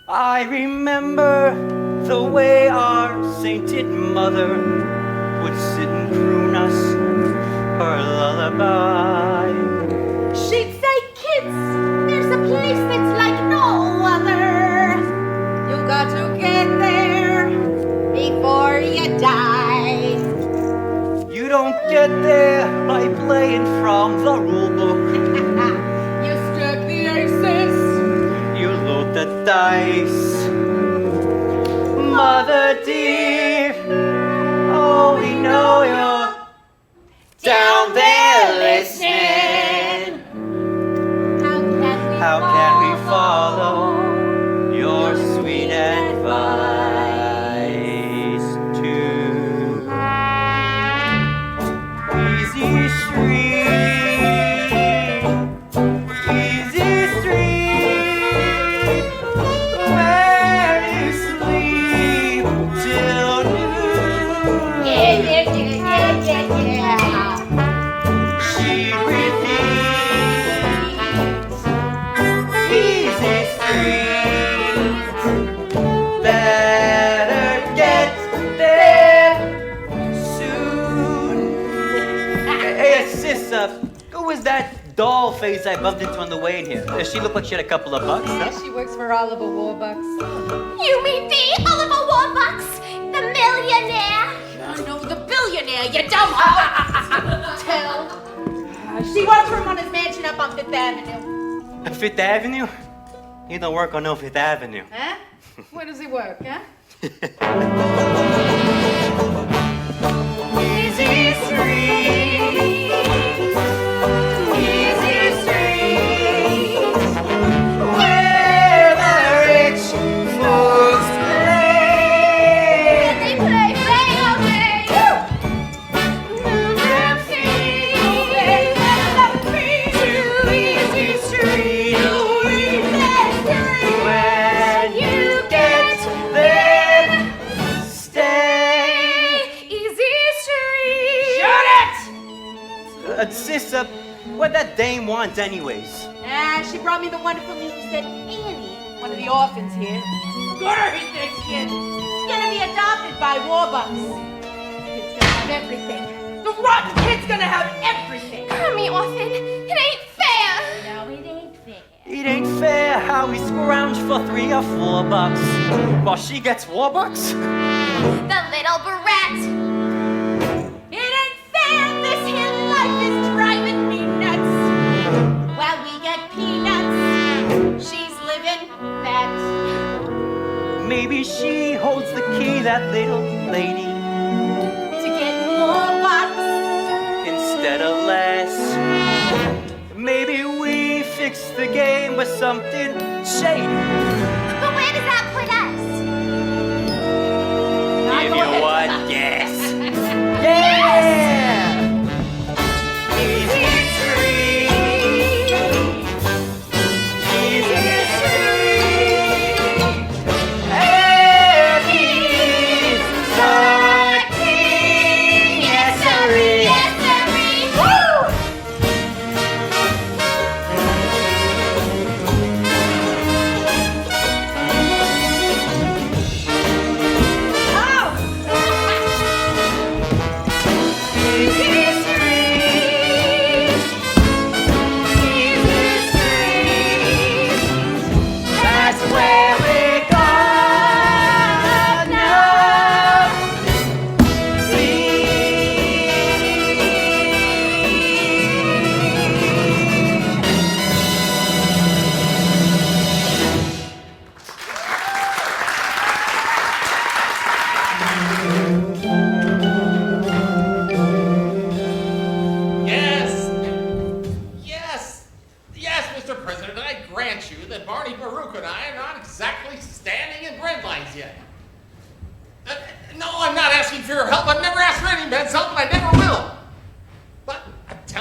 I remember the way our sainted mother would sit and croon us her lullaby. She'd say, kids, there's a place that's like no other. You got to get there before you die. You don't get there by playing from the rule book. You struck the aces. You load the dice. Mother dear, oh, we know you're down there listening. How can we follow your sweet advice to easy street, easy street, where you sleep till noon. Yeah. She repeats, easy street, better get there soon. Hey, sis, who was that doll face I bumped into on the way in here? Does she look like she had a couple of bucks? Yeah, Huh? she works for Oliver Warbucks. You mean the Oliver Warbucks, the millionaire? No, the billionaire, you dumb hoe! Tell. She works for him on his mansion up on Fifth Avenue. Fifth Avenue? He don't work on no Fifth Avenue. Huh? Where does he work, huh? Easy street, easy street, where the rich folks play. They play family. Move them feet, to easy street, when you get there, stay. Easy Street. Shoot it! Sis, what that dame want anyways? She brought me the wonderful news that Annie, one of the orphans here, got her hit next kid. Is gonna be adopted by Warbucks. Kid's gonna have everything. The rotten kid's gonna have everything. Crummy orphan. It ain't fair. No, it ain't fair. It ain't fair how we scrounge for $3 or $4 while she gets Warbucks. The little brat. It ain't fair. This here life is driving me nuts. While we get peanuts, she's living fat. Maybe she holds the key, that little lady, To get more bucks. instead of less. Maybe we fix the game with something shady. But where does that put us? Give you one guess. Yeah! Easy street, easy street, Eddie's sorting, yes sirree. Yes, sirree. Woo!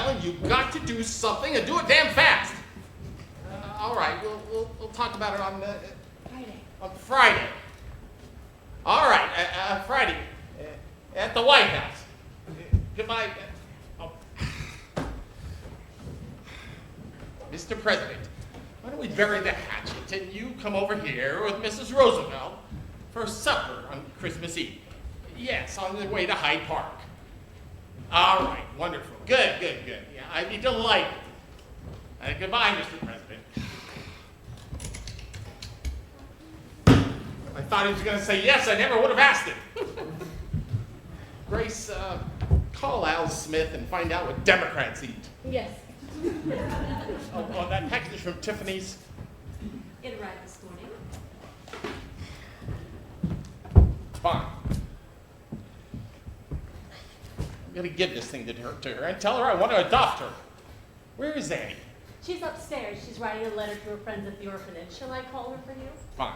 Helen, you've got to do something and do it damn fast. All right, we'll talk about it on Friday. On Friday. All right, Friday at the White House. Goodbye. Oh. Mr. President, why don't we bury the hatchet and you come over here with Mrs. Roosevelt for supper on Christmas Eve? Yes, on the way to Hyde Park. All right, wonderful. Good. Yeah, I'd be delighted. Goodbye, Mr. President. I thought he was going to say yes. I never would have asked him. Grace, call Al Smith and find out what Democrats eat. Yes. Oh, that package from Tiffany's. It arrived this morning. Fine. I'm going to give this thing to her and tell her I want to adopt her. Where is Annie? She's upstairs. She's writing a letter to her friends at the orphanage. Shall I call her for you? Fine.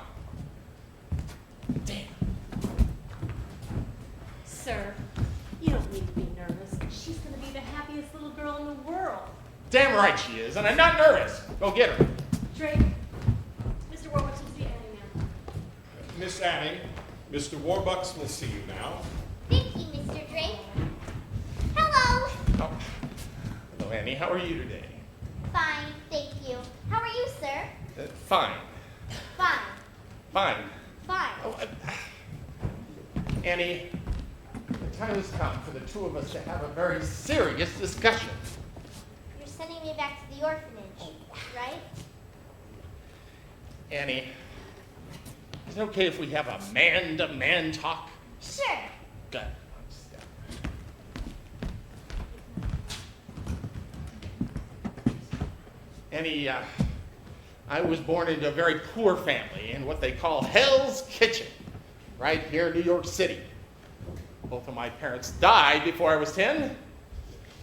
Damn. Sir, you don't need to be nervous. She's going to be the happiest little girl in the world. Damn right she is, and I'm not nervous. Go get her. Drake, Mr. Warbucks will see Annie now. Miss Annie, Mr. Warbucks will see you now. Thank you, Mr. Drake. Hello. Oh. Hello, Annie. How are you today? Fine, thank you. How are you, sir? Fine. Fine. Fine. Fine. Oh, Annie, the time has come for the two of us to have a very serious discussion. You're sending me back to the orphanage, right? Annie, is it okay if we have a man-to-man talk? Sure. Good. Annie, I was born into a very poor family in what they call Hell's Kitchen, right here in New York City. Both of my parents died before I was 10,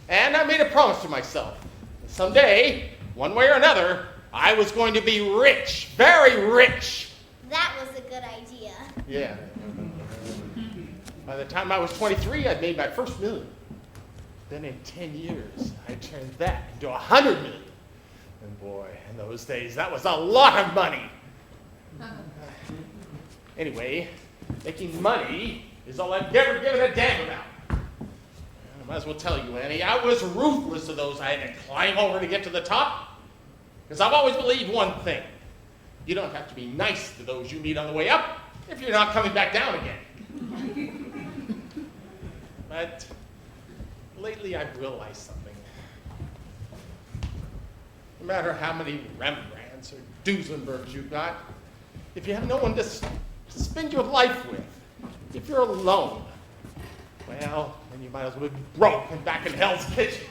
and I made a promise to myself. Someday, one way or another, I was going to be rich, very rich. That was a good idea. Yeah. By the time I was 23, I'd made my first million. Then in 10 years, I turned that into 100 million. And boy, in those days, that was a lot of money. Anyway, making money is all I've ever given a damn about. I might as well tell you, Annie, I was ruthless to those I had to climb over to get to the top. Because I've always believed one thing. You don't have to be nice to those you meet on the way up if you're not coming back down again. But lately I've realized something. No matter how many Rembrandts or Duesenbergs you've got, if you have no one to spend your life with, if you're alone, well, then you might as well be broke and back in Hell's Kitchen.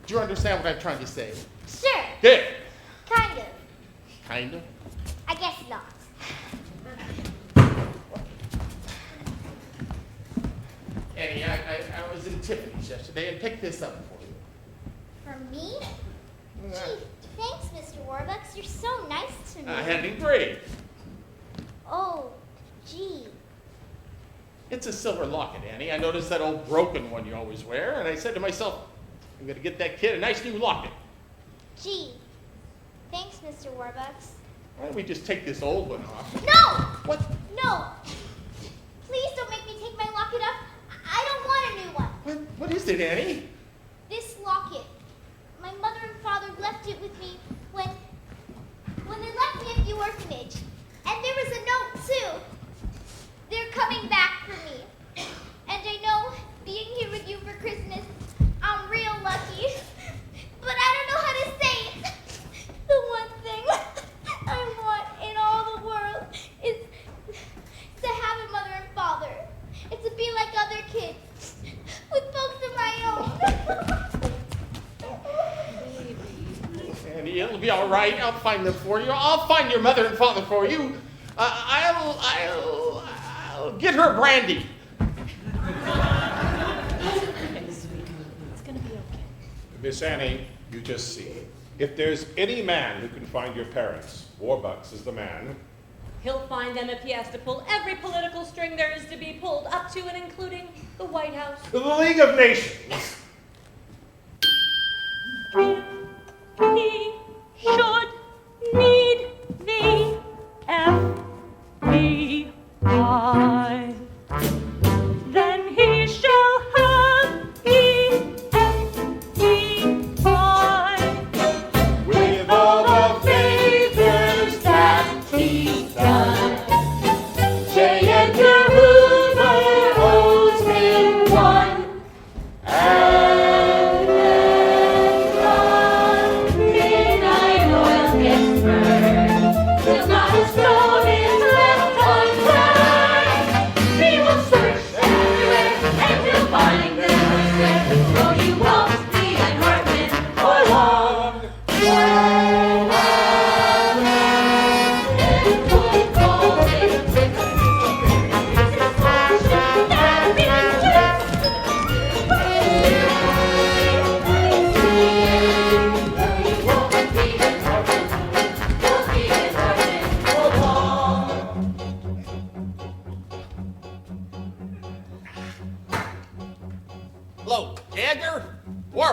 Do you understand what I'm trying to say? Sure. Good. Kind of. Kind of? I guess not. Annie, I was in Tiffany's yesterday and picked this up for you. For me? Gee, thanks, Mr. Warbucks. You're so nice to me. I had it engraved. Oh, gee. It's a silver locket, Annie. I noticed that old broken one you always wear, and I said to myself, I'm going to get that kid a nice new locket. Gee. Thanks, Mr. Warbucks. Why don't we just take this old one off? No! What? No! Please don't make me take my locket off. I don't want a new one. What is it, Annie? This locket. My mother and father left it with me when they left me at the orphanage. And there was a note, too. They're coming back for me. And I know, being here with you for Christmas, I'm real lucky. But I don't know how to say it. The one thing I want in all the world is to have a mother and father. And to be like other kids, with folks of my own. Annie, it'll be all right. I'll find them for you. I'll find your mother and father for you. I'll get her brandy. It's going to be okay. Miss Annie, you just see. If there's any man who can find your parents, Warbucks is the man. He'll find them if he has to pull every political string there is to be pulled, up to and including the White House. The League of Nations.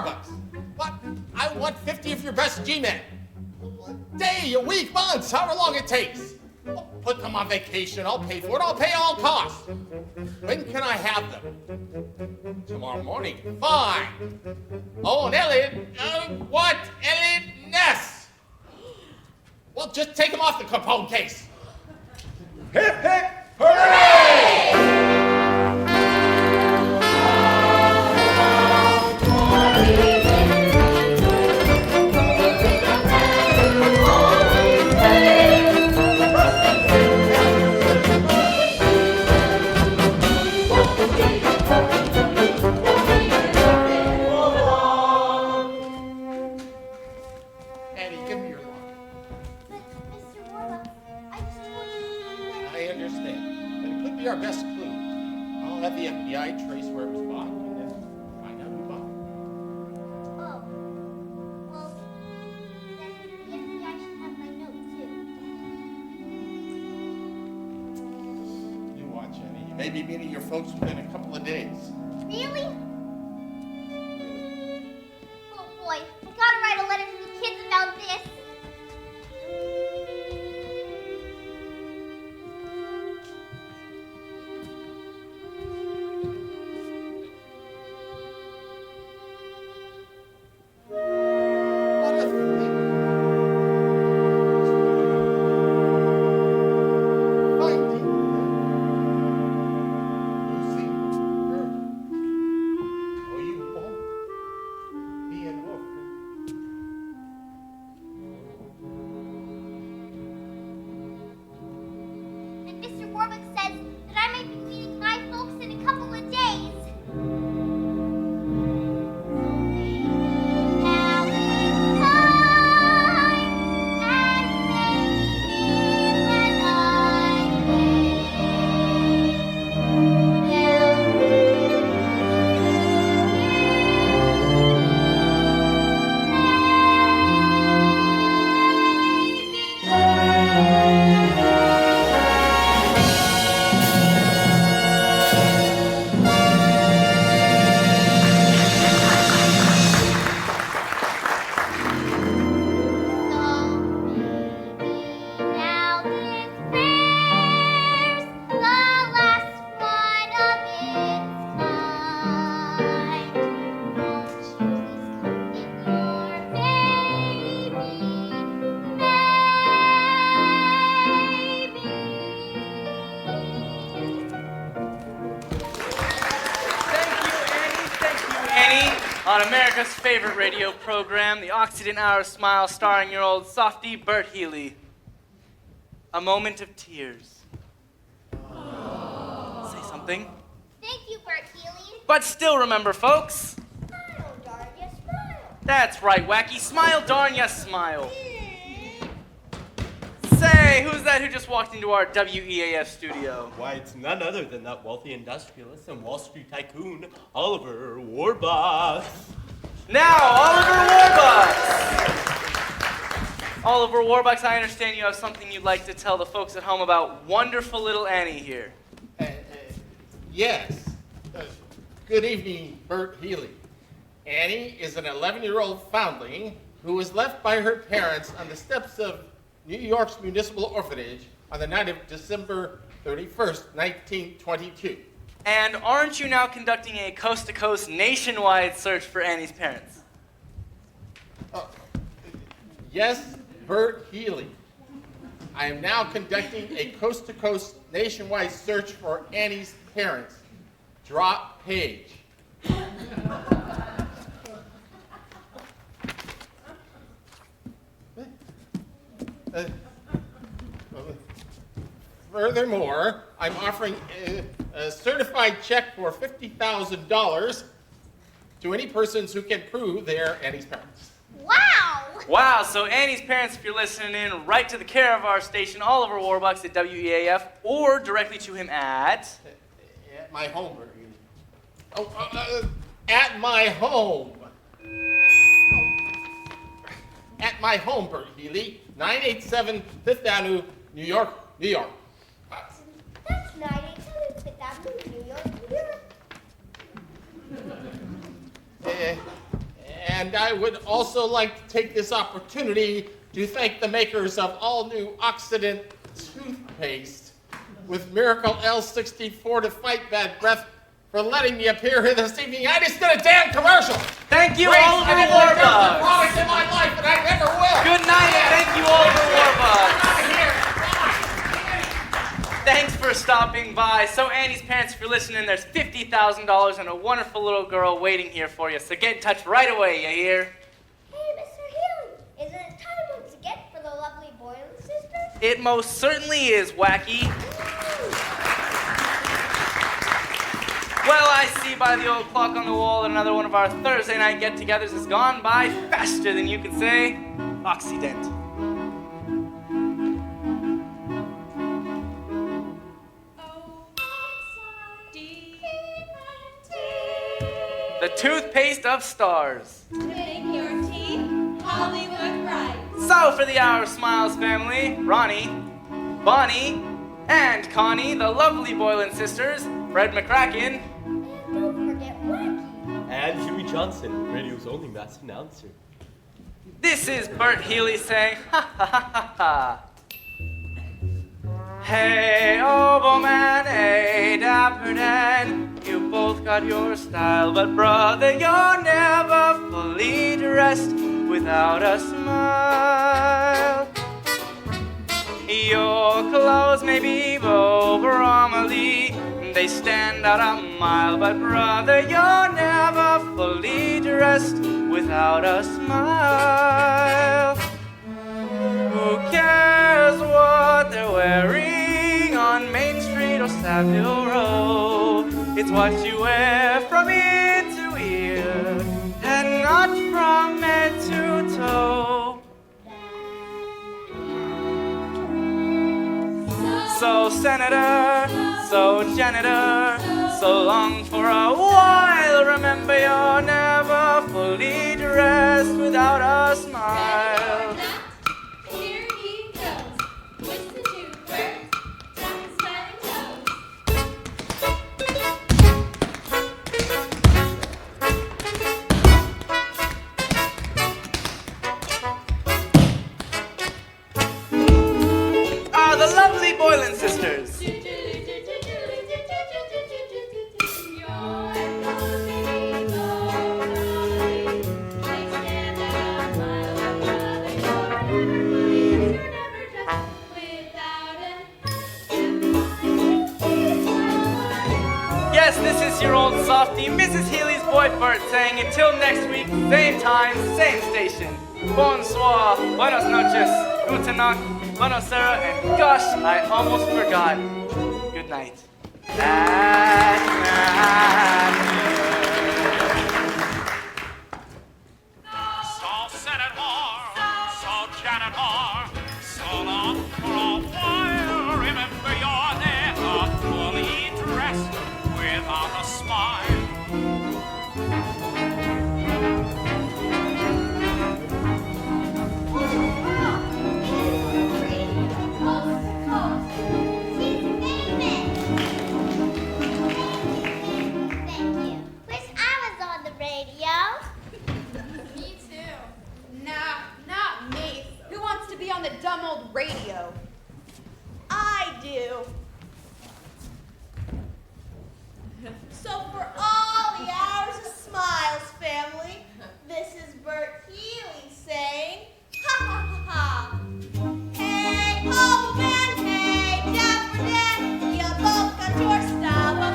Warbucks. What? I want 50 of your best G-men. A day, a week, months, however long it takes. I'll put them on vacation. I'll pay for it. I'll pay all costs. When can I have them? Tomorrow morning. Fine. Oh, and Elliot. What? Elliot Ness. Well, just take him off the Capone case. Hip, hip, hooray! Annie, give me your lock. But, Mr. Warbucks, I just want you to I understand. But it could be our best clue. I'll have the FBI trace where it was bought and then find out who bought it. Oh. Well, then the FBI should have my note, too. You watch, Annie. You may be meeting your folks within a couple of days. Really? Oh, boy. I gotta write a letter to the kids about this. What a thing. Finding losing her. Oh, you won't be an orphan. And Mr. Warbucks says that I might be meeting my folks in a couple of days. Now it's time, and maybe when I'm Now this bears the last one of its kind. Won't you please come get your Annie, on America's favorite radio program, the Occident Hour Smile, starring your old softy, Bert Healy. A moment of tears. Say something. Thank you, Bert Healy. But still remember, folks. Smile, darn ya, smile. That's right, Wacky. Smile, darn ya, smile. Say, who's that who just walked into our WEAF studio? Why, it's none other than that wealthy industrialist and Wall Street tycoon, Oliver Warbucks. Now, Oliver Warbucks! Oliver Warbucks, I understand you have something you'd like to tell the folks at home about wonderful little Annie here. Yes. Good evening, Bert Healy. Annie is an 11-year-old foundling who was left by her parents on the steps of New York's Municipal Orphanage on the night of December 31st, 1922. And aren't you now conducting a coast-to-coast nationwide search for Annie's parents? Yes, Bert Healy. I am now conducting a coast-to-coast nationwide search for Annie's parents. Drop page. Furthermore, I'm offering a certified check for $50,000 to any persons who can prove they are Annie's parents. Wow! Wow, so Annie's parents, if you're listening in, write to the care of our station, Oliver Warbucks at WEAF, or directly to him at my home, Bert Healy. At my home. At my home, Bert Healy, 987 Fifth Avenue, New York, New York. That's 987 Fifth Avenue, New York, New York. And I would also like to take this opportunity to thank the makers of all new Oxidant toothpaste with Miracle L64 to fight bad breath for letting me appear here this evening. I just did a damn commercial. Thank you, Great, Oliver I never did a Warbucks. product in my life, and I never will. Good night, and thank you, Oliver Warbucks. Out of here. Thanks for stopping by. So, Annie's parents, if you're listening, there's $50,000 and a wonderful little girl waiting here for you. So get in touch right away, you hear? Hey, Mr. Healy, is it time to get for the lovely Boylan sisters? It most certainly is, Wacky. Well, I see by the old clock on the wall that another one of our Thursday night get-togethers has gone by faster than you can say Occident. The toothpaste of stars. To make your teeth Hollywood bright. So, for the Hour of Smiles family, Ronnie, Bonnie, and Connie, the lovely Boylan sisters, Fred McCracken, And don't forget Wacky. And Huey Johnson, radio's only masked announcer. this is Bert Healy saying, ha ha ha ha ha. Hey, oboe man, hey, dapper Dan, you both got your style, but brother, you're never fully dressed without a smile. Your clothes may be Beau Brummely, they stand out a mile, but brother, you're never fully dressed without a smile. Who cares what they're wearing on Main Street or Savile Row? It's what you wear from ear to ear and not from head to toe. So senator, so janitor, so long for a while. Remember you're never fully dressed without a smile. Here he goes. With the toothbrush, tapping smiling toes. Are the lovely Boylan sisters. Yes, this is your old softie, Mrs. Healy's boy Bert, saying until next week, same time, same station. Bonsoir, buenos noches, guten Nacht, buenos Sarah, and gosh, I almost forgot. Good night. So senator, so janitor, so long for a while. Remember you're never fully dressed without a smile. Thank you. Wish I was on the radio. Me too. Nah, not me. Who wants to be on the dumb old radio? I do. So for all the hours of smiles, family, this is Bert Healy saying, ha ha ha ha. Hey, old man, hey, dapper Dan, you both got your style, but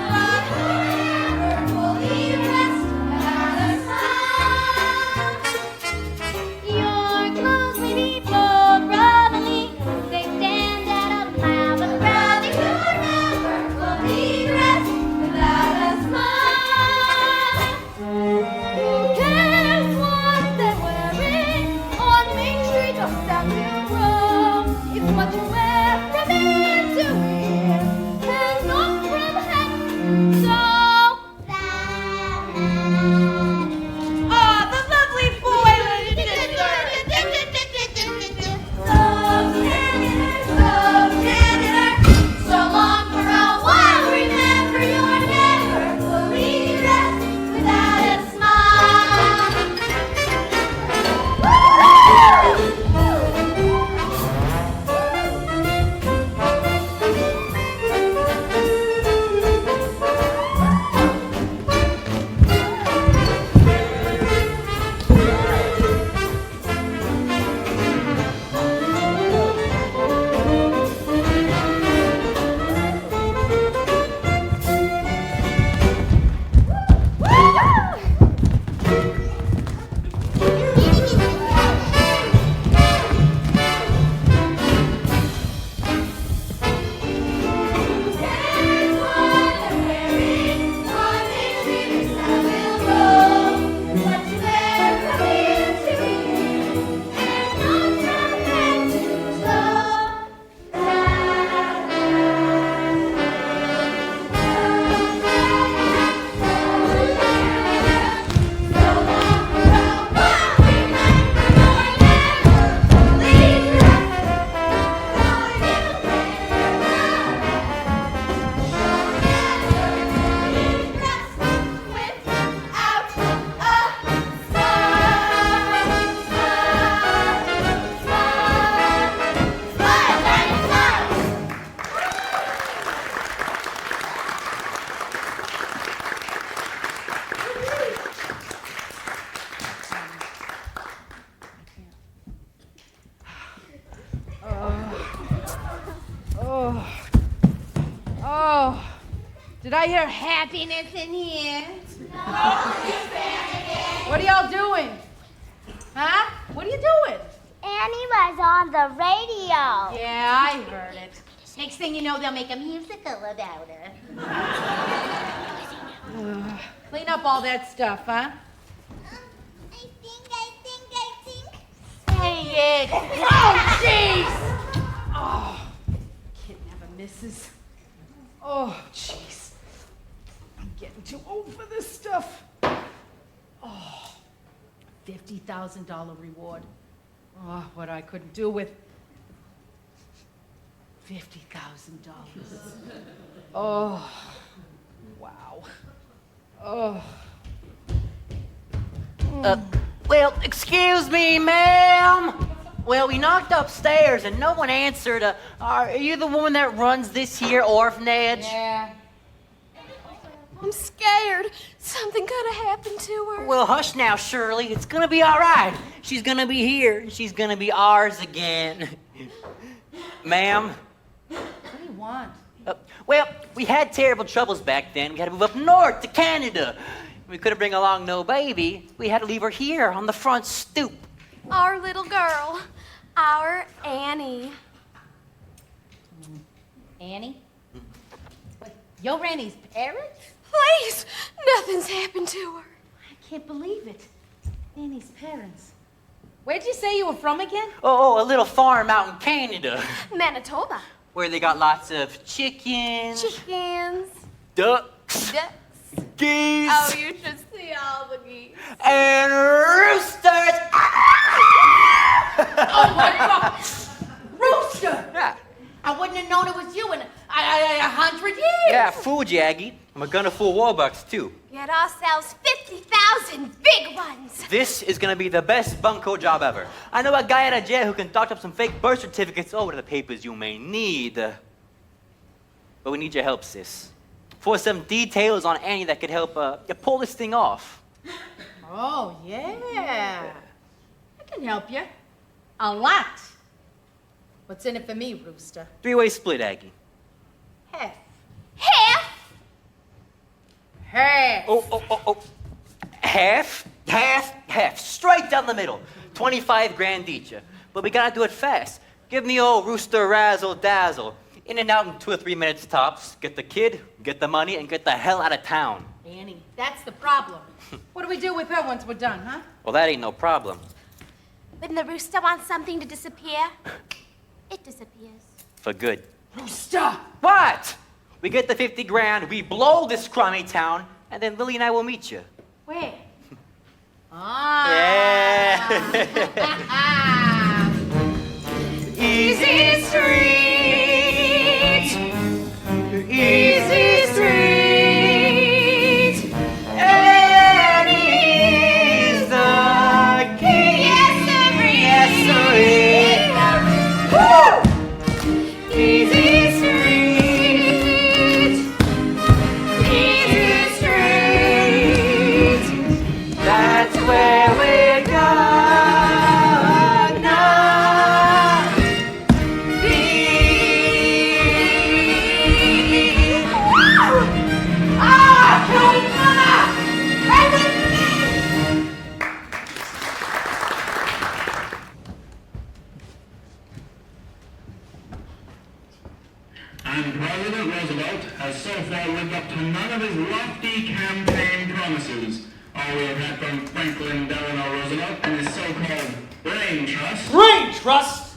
we're fully dressed without a smile. Your clothes may be Beau Brummely, they Did I hear happiness in here? What are y'all doing? Huh? What are you doing? Annie was on the radio. Yeah, I heard it. Next thing you know, they'll make a musical about her. Clean up all that stuff, huh? I think. Say it. Oh, jeez! Oh, kid never misses. Oh, jeez. I'm getting too old for this stuff. Oh, $50,000 reward. Oh, what I couldn't do with $50,000. Oh, wow. Oh. Well, excuse me, ma'am. Well, we knocked upstairs and no one answered. Are you the woman that runs this here orphanage? Yeah. I'm scared. Something could have happened to her. Well, hush now, Shirley. It's gonna be all right. She's gonna be here. She's gonna be ours again. Ma'am? What do you want? Well, we had terrible troubles back then. We had to move up north to Canada. We couldn't bring along no baby. We had to leave her here on the front stoop. Our little girl. Our Annie. Annie? Wait, you're Annie's parents? Please, nothing's happened to her. I can't believe it. Annie's parents. Where'd you say you were from again? Oh, a little farm out in Canada. Manitoba. Where they got lots of chickens, Chickens. ducks, geese, Oh, you should see all the geese. and roosters. Oh my God! Rooster! Yeah. I wouldn't have known it was you in 100 years. Yeah, fooled you, Aggie. I'm gonna fool Warbucks, too. Get ourselves 50,000 big ones. This is gonna be the best bunco job ever. I know a guy at a jail who can doctor up some fake birth certificates over the papers you may need. But we need your help, sis. For some details on Annie that could help you pull this thing off. Oh, yeah. I can help you. A lot. What's in it for me, Rooster? 3-way split, Aggie. Half. Half. Half. Oh. Half, half, half. Straight down the middle. 25 grand each. But we gotta do it fast. Give me old Rooster razzle dazzle. In and out in 2 or 3 minutes tops. Get the kid, get the money, and get the hell out of town. Annie, that's the problem. What do we do with her once we're done, huh? Well, that ain't no problem. When the rooster wants something to disappear, it disappears. For good. Rooster! What? We get the 50 grand, we blow this crummy town, and then Lily and I will meet you. Where? Ah. Yeah. Easy Street. Easy Street. Annie's the king. Yes, sirree. Easy Street. Easy Street. That's where we're gonna be. And President Roosevelt has so far lived up to none of his lofty campaign promises. All we have had from Franklin Delano Roosevelt and his so-called brain trust. Brain trust?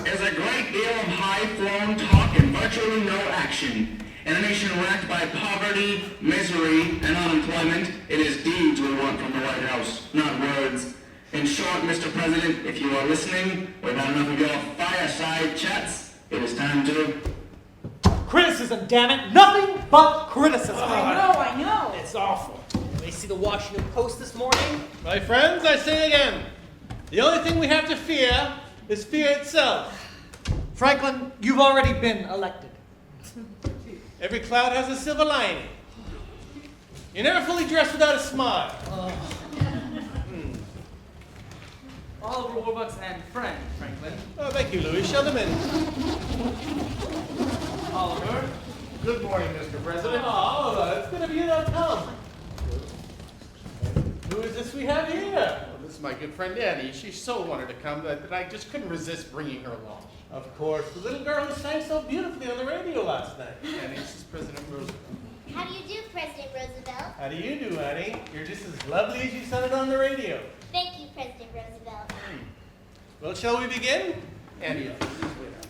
Is a great deal of high-flown talk and virtually no action. In a nation racked by poverty, misery, and unemployment, it is deeds we want from the White House, not words. In short, Mr. President, if you are listening, we've had enough of your fireside chats. It is time to... Criticism, damn it! Nothing but criticism! I know. It's awful. They see the Washington Post this morning? My friends, I say again, the only thing we have to fear is fear itself. Franklin, you've already been elected. Every cloud has a silver lining. You're never fully dressed without a smile. Oliver Warbucks and friend, Franklin. Oh, thank you, Louis. Show them in. Oliver, Good morning, Mr. President. Oh, it's good of you to come. Who is this we have here? Well, this is my good friend Annie. She so wanted to come that I just couldn't resist bringing her along. Of course, the little girl who sang so beautifully on the radio last night. Annie, this is President Roosevelt. How do you do, President Roosevelt? How do you do, Annie? You're just as lovely as you sounded on the radio. Thank you, President Roosevelt. Well, shall we begin? Annie,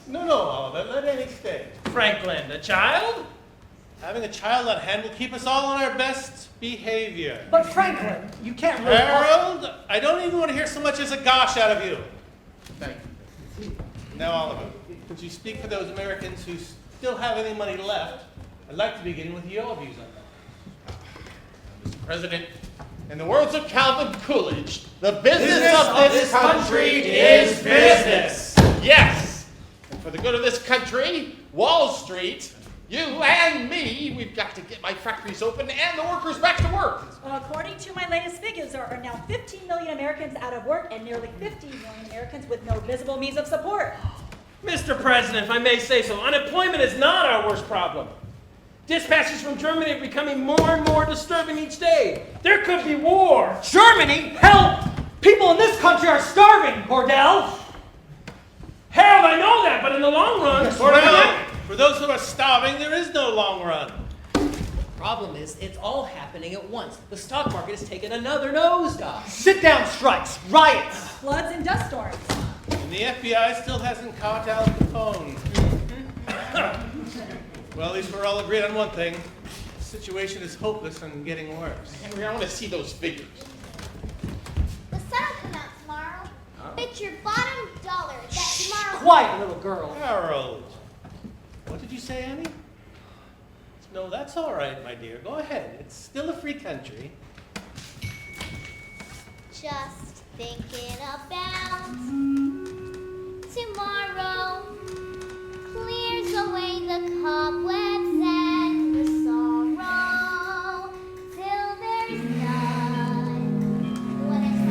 No, Oliver, let Annie stay. Franklin, the child? Having a child on hand will keep us all on our best behavior. But Franklin, you can't really... Harold, I don't even want to hear so much as a gosh out of you. Thank you. Now, Oliver, since you speak for those Americans who still have any money left, I'd like to begin with your views on that. Mr. President, in the words of Calvin Coolidge, the business of this country is business. Yes. And for the good of this country, Wall Street, you and me, we've got to get my factories open and the workers back to work. According to my latest figures, there are now 15 million Americans out of work and nearly 15 million Americans with no visible means of support. Mr. President, if I may say so, unemployment is not our worst problem. Dispatches from Germany are becoming more and more disturbing each day. There could be war. Germany? Help! People in this country are starving, Cordell! Harold, I know that, but in the long run... Well, for those who are starving, there is no long run. Problem is, it's all happening at once. The stock market has taken another nosedive. Sit-down strikes, riots, Floods and dust storms. And the FBI still hasn't caught Al Capone. Well, at least we're all agreed on one thing. The situation is hopeless and getting worse. Henry, I want to see those figures. The sun will come out tomorrow. Bet your bottom dollar that tomorrow... Quiet, little girl. Harold. What did you say, Annie? No, that's all right, my dear. Go ahead. It's still a free country. Just thinking about tomorrow clears away the cobwebs and the sorrow till there's none. When it's a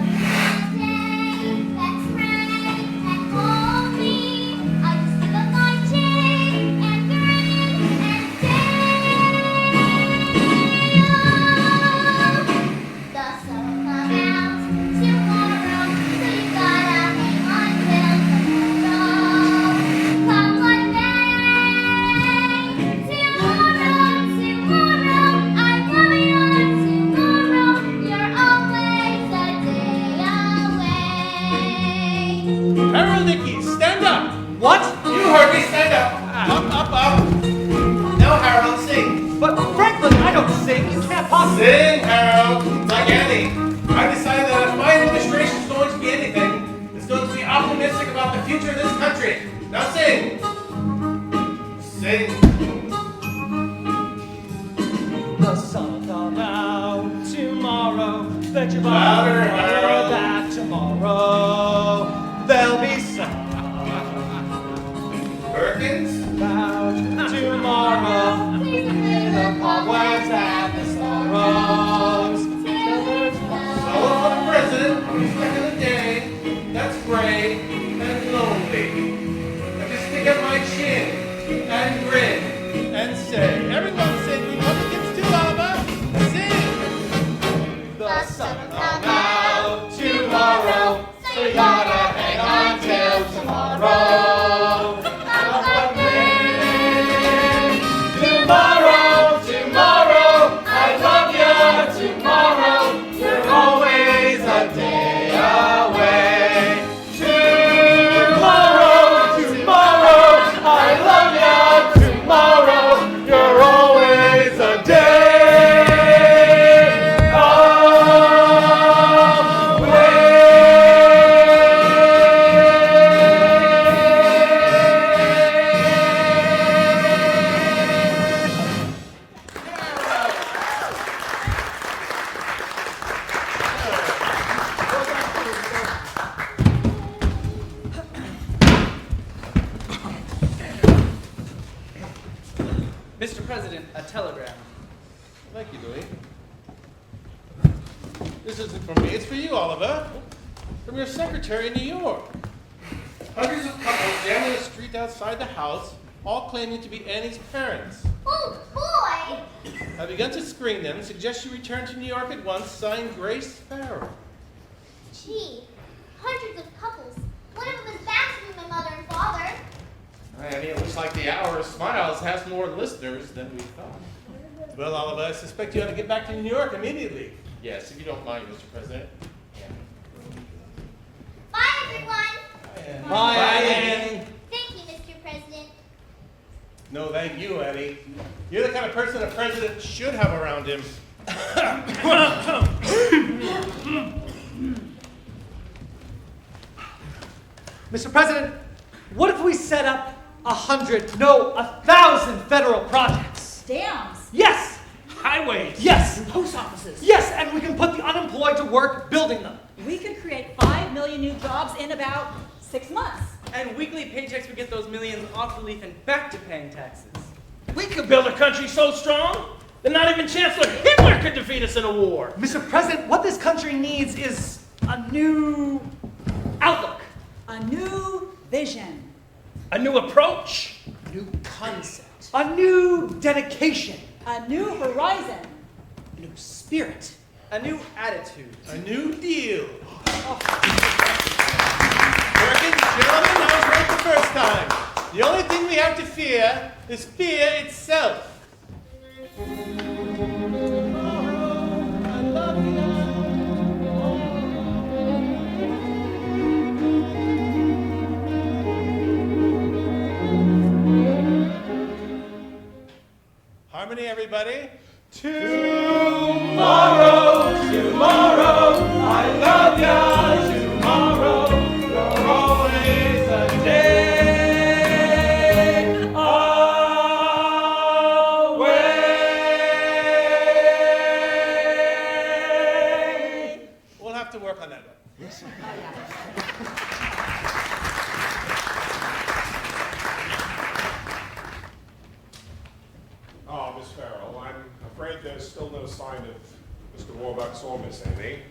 day that's bright and holy, I just think of marching and grin and the sun will come out tomorrow, so you gotta hang on till tomorrow. Come one day, tomorrow, I love you tomorrow. You're always a day away. Harold Nicky, stand up. What? You heard me. Stand up. Up. Now, Harold, sing. But Franklin, I don't sing. You can't possibly... Sing, Harold. Like Annie. I decided that if my administration is going to be anything, it's going to be optimistic about the future of this country. Now sing. Sing. The sun will come out tomorrow. Bet your Louder, bottom dollar Harold. that tomorrow there'll be sun Perkins. out tomorrow. The cobwebs and the sorrows. Till there's Solo for the president, who's back in the day. That's gray and lonely. I just stick up my chin and grin and say, everyone say Republicans too, Oliver. Sing. The sun will come out tomorrow, so you gotta hang on till tomorrow. Tomorrow, I love you tomorrow. You're always a day away. Tomorrow, I love you tomorrow. You're always a day Mr. President, a telegram. Thank you, Louis. This isn't for me, it's for you, Oliver. From your secretary in New York. Hundreds of couples jammed in the street outside the house all claiming to be Annie's parents. Oh, boy! I've begun to screen them. Suggest you return to New York at once. Signed, Grace Farrell. Gee, hundreds of couples. One of them is back to be my mother and father. Annie, it looks like the Hour of Smiles has more listeners than we thought. Well, Oliver, I suspect you ought to get back to New York immediately. Yes, if you don't mind, Mr. President. Bye, everyone! Bye, Annie. Thank you, Mr. President. No, thank you, Annie. You're the kind of person a president should have around him. Mr. President, what if we set up 100, no, 1,000 federal projects? Dams. Yes! Highways. Yes! Post offices. Yes, and we can put the unemployed to work building them. We could create 5 million new jobs in about 6 months. And weekly paychecks would get those millions off relief and back to paying taxes. We could build a country so strong that not even Chancellor Hitler could defeat us in a war. Mr. President, what this country needs is a new outlook. A new vision. A new approach. A new concept. A new dedication. A new horizon. A new spirit. A new attitude. A new deal. Perkins, gentlemen, I was right the first time. The only thing we have to fear is fear itself. Harmony, everybody. Tomorrow, tomorrow, I love ya. Tomorrow, you're always a day away. We'll have to work on that one. Oh, Miss Farrell, I'm afraid there's still no sign of Mr. Warbucks or Miss Amy.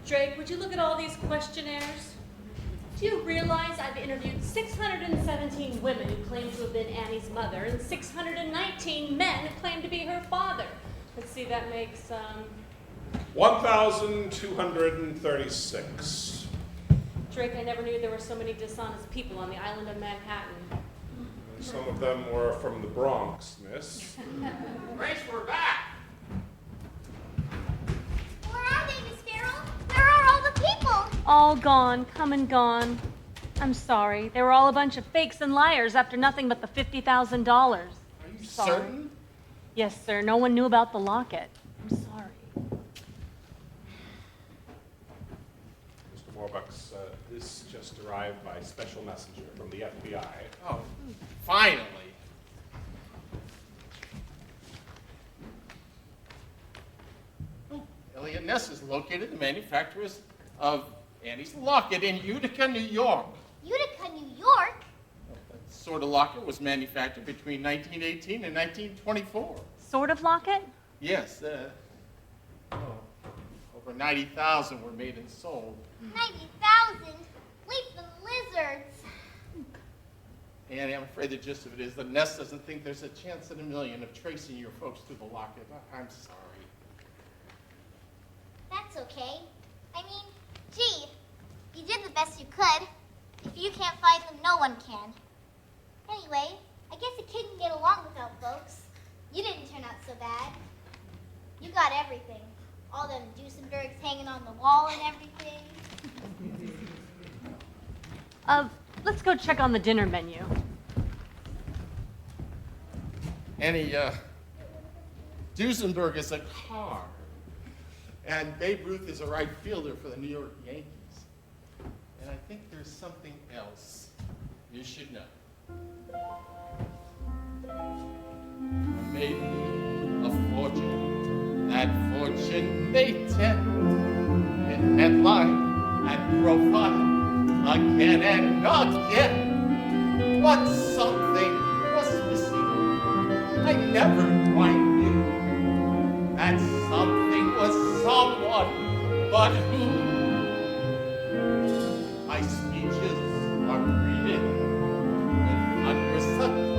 Drake, would you look at all these questionnaires? Do you realize I've interviewed 617 women who claim to have been Annie's mother and 619 men who claim to be her father? Let's see, that makes, 1,236. Drake, I never knew there were so many dishonest people on the island of Manhattan. Some of them were from the Bronx, miss. Grace, we're back. Where are they, Miss Farrell? Where are all the people? All gone, come and gone. I'm sorry. They were all a bunch of fakes and liars after nothing but the $50,000. Are you certain? Yes, sir. No one knew about the locket. I'm sorry. Mr. Warbucks, this just arrived by special messenger from the FBI. Oh, finally. Oh, Elliot Ness is located, the manufacturers of Annie's locket in Utica, New York. Utica, New York? That sort of locket was manufactured between 1918 and 1924. Sort of locket? Yes, over 90,000 were made and sold. 90,000? Leap the lizards. Annie, I'm afraid the gist of it is that Ness doesn't think there's a chance in a million of tracing your folks to the locket. I'm sorry. That's okay. I mean, gee, you did the best you could. If you can't find them, no one can. Anyway, I guess a kid can get along without folks. You didn't turn out so bad. You got everything. All them Duesenbergs hanging on the wall and everything. Let's go check on the dinner menu. Annie, Duesenberg is a car, and Babe Ruth is a right fielder for the New York Yankees. And I think there's something else you should know. Made a fortune. That fortune they tend in headline and profile again and again. But something was missing. I never quite knew. That something was someone, but who? My speeches are greeted with unreceptive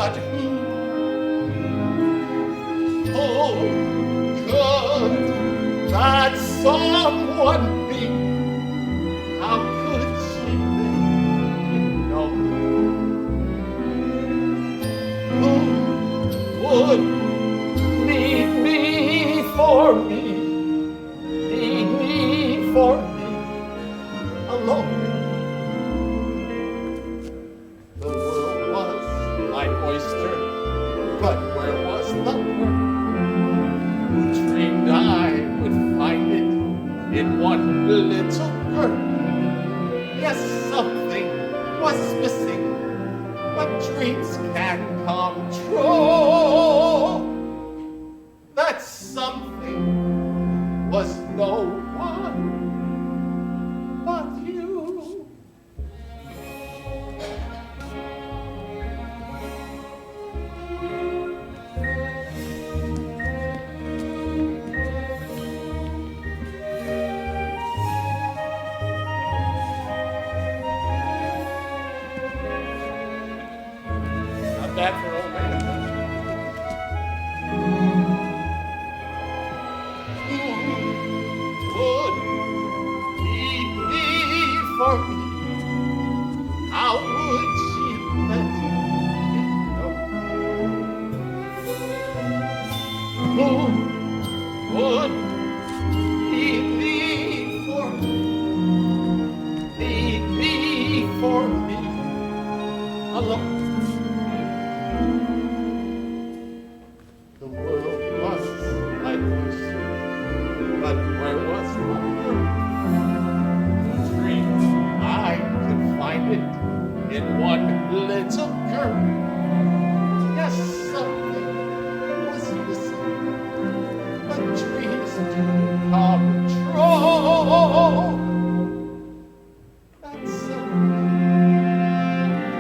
But who could that someone be? How could she know? Who would need me for me? Need me for me alone? The world was my oyster, but where was the pearl? Who dreamed I would find it in one little girl? Yes, something was missing, but dreams can come true. That something was no one but you. Not bad for old man. Who would need me for me? How would she let me know? Who would need me for me? Need me for me alone? The world was like this, but where was my girl? Who dreamed I could find it in one little girl? Yes, something was missing, but dreams do come true. That something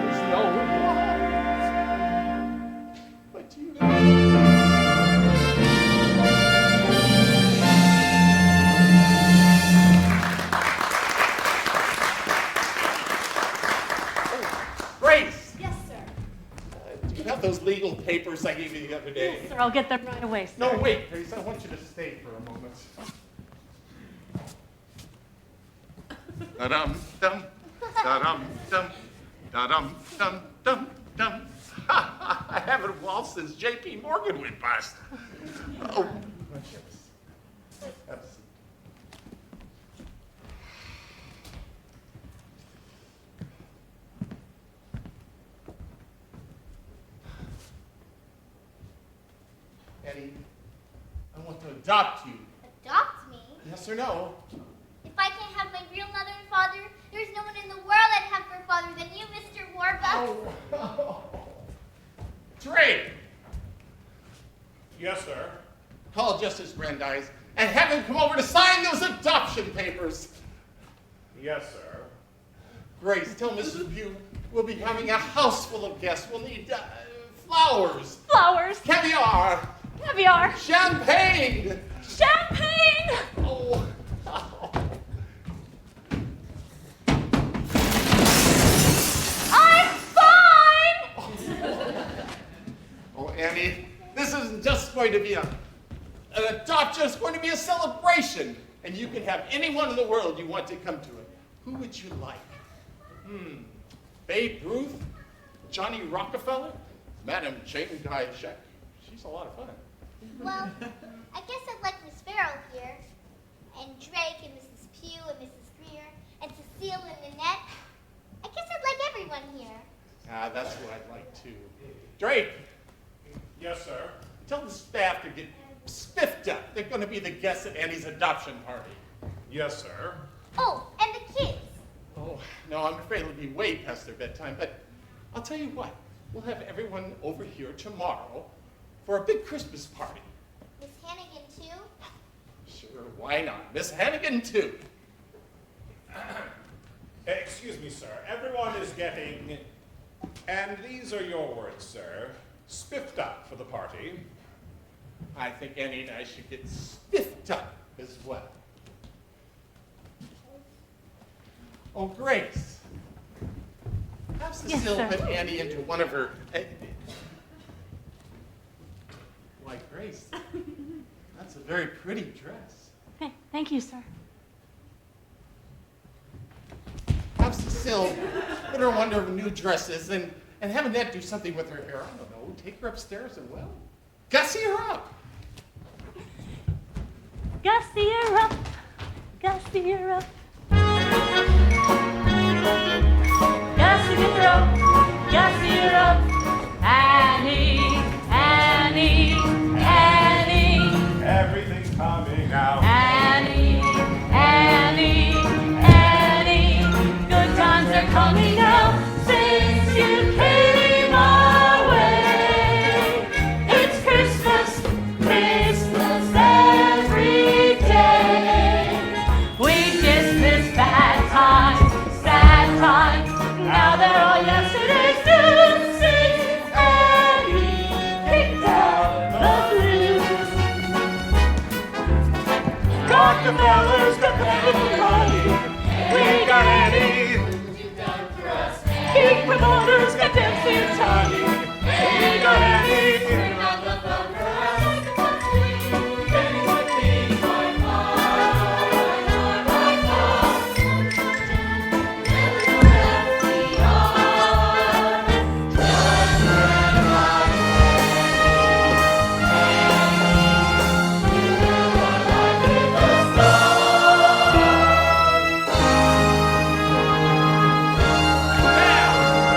is no one but you. Grace, Yes, sir. do you have those legal papers I gave you the other day? Yes, sir. I'll get them right away, sir. No, wait, Grace, I want you to stay for a moment. Da-dum-dum, da-dum-dum, da-dum-dum-dum, dum. I haven't waltzed since J.P. Morgan went bust. Oh, my goodness. Have a seat. Eddie, I want to adopt you. Adopt me? Yes or no? If I can't have my real mother and father, there's no one in the world I'd have for a father than you, Mr. Warbucks. Oh. Drake! Yes, sir. Call Justice Brandeis and have him come over to sign those adoption papers. Yes, sir. Grace, tell Mrs. Pugh we'll be having a house full of guests. We'll need flowers. Flowers. Caviar. Caviar. Champagne. Champagne. Oh. I'm fine. Oh, Annie, this isn't just going to be an adoption. It's going to be a celebration. And you can have anyone in the world you want to come to it. Who would you like? Babe Ruth? Johnny Rockefeller? Madam Jane Dietrich? She's a lot of fun. Well, I guess I'd like Miss Farrell here, and Drake, and Mrs. Pugh, and Mrs. Greer, and Cecile, and Nanette. I guess I'd like everyone here. That's what I'd like too. Drake! Yes, sir. Tell the staff to get spiffed up. They're going to be the guests at Annie's adoption party. Yes, sir. Oh, and the kids. Oh, no, I'm afraid it'll be way past their bedtime, but I'll tell you what. We'll have everyone over here tomorrow for a big Christmas party. Miss Hannigan, too? Sure, why not? Miss Hannigan, too. Excuse me, sir. Everyone is getting, and these are your words, sir, spiffed up for the party. I think Annie and I should get spiffed up as well. Oh, Grace. Have Cecile Yes, sir. put Annie into one of her Grace, that's a very pretty dress. Okay, thank you, sir. Have Cecile put her one of her new dresses and have Annette do something with her hair. I don't know. Take her upstairs and, well, gussy her up. Gussy her up, gussy her up. Gussy her up, gussy her up. Annie, Annie, Annie. Everything's coming out. Annie, Annie, Annie. Good times are coming now since you came our way. It's Christmas, Christmas every day. We dismiss bad times, sad times. Now they're all yesterday's news. Since Annie picked out the blues. Rockefellers got the money. We got Annie. Big promoters got Dempsey and Tony. We got Annie.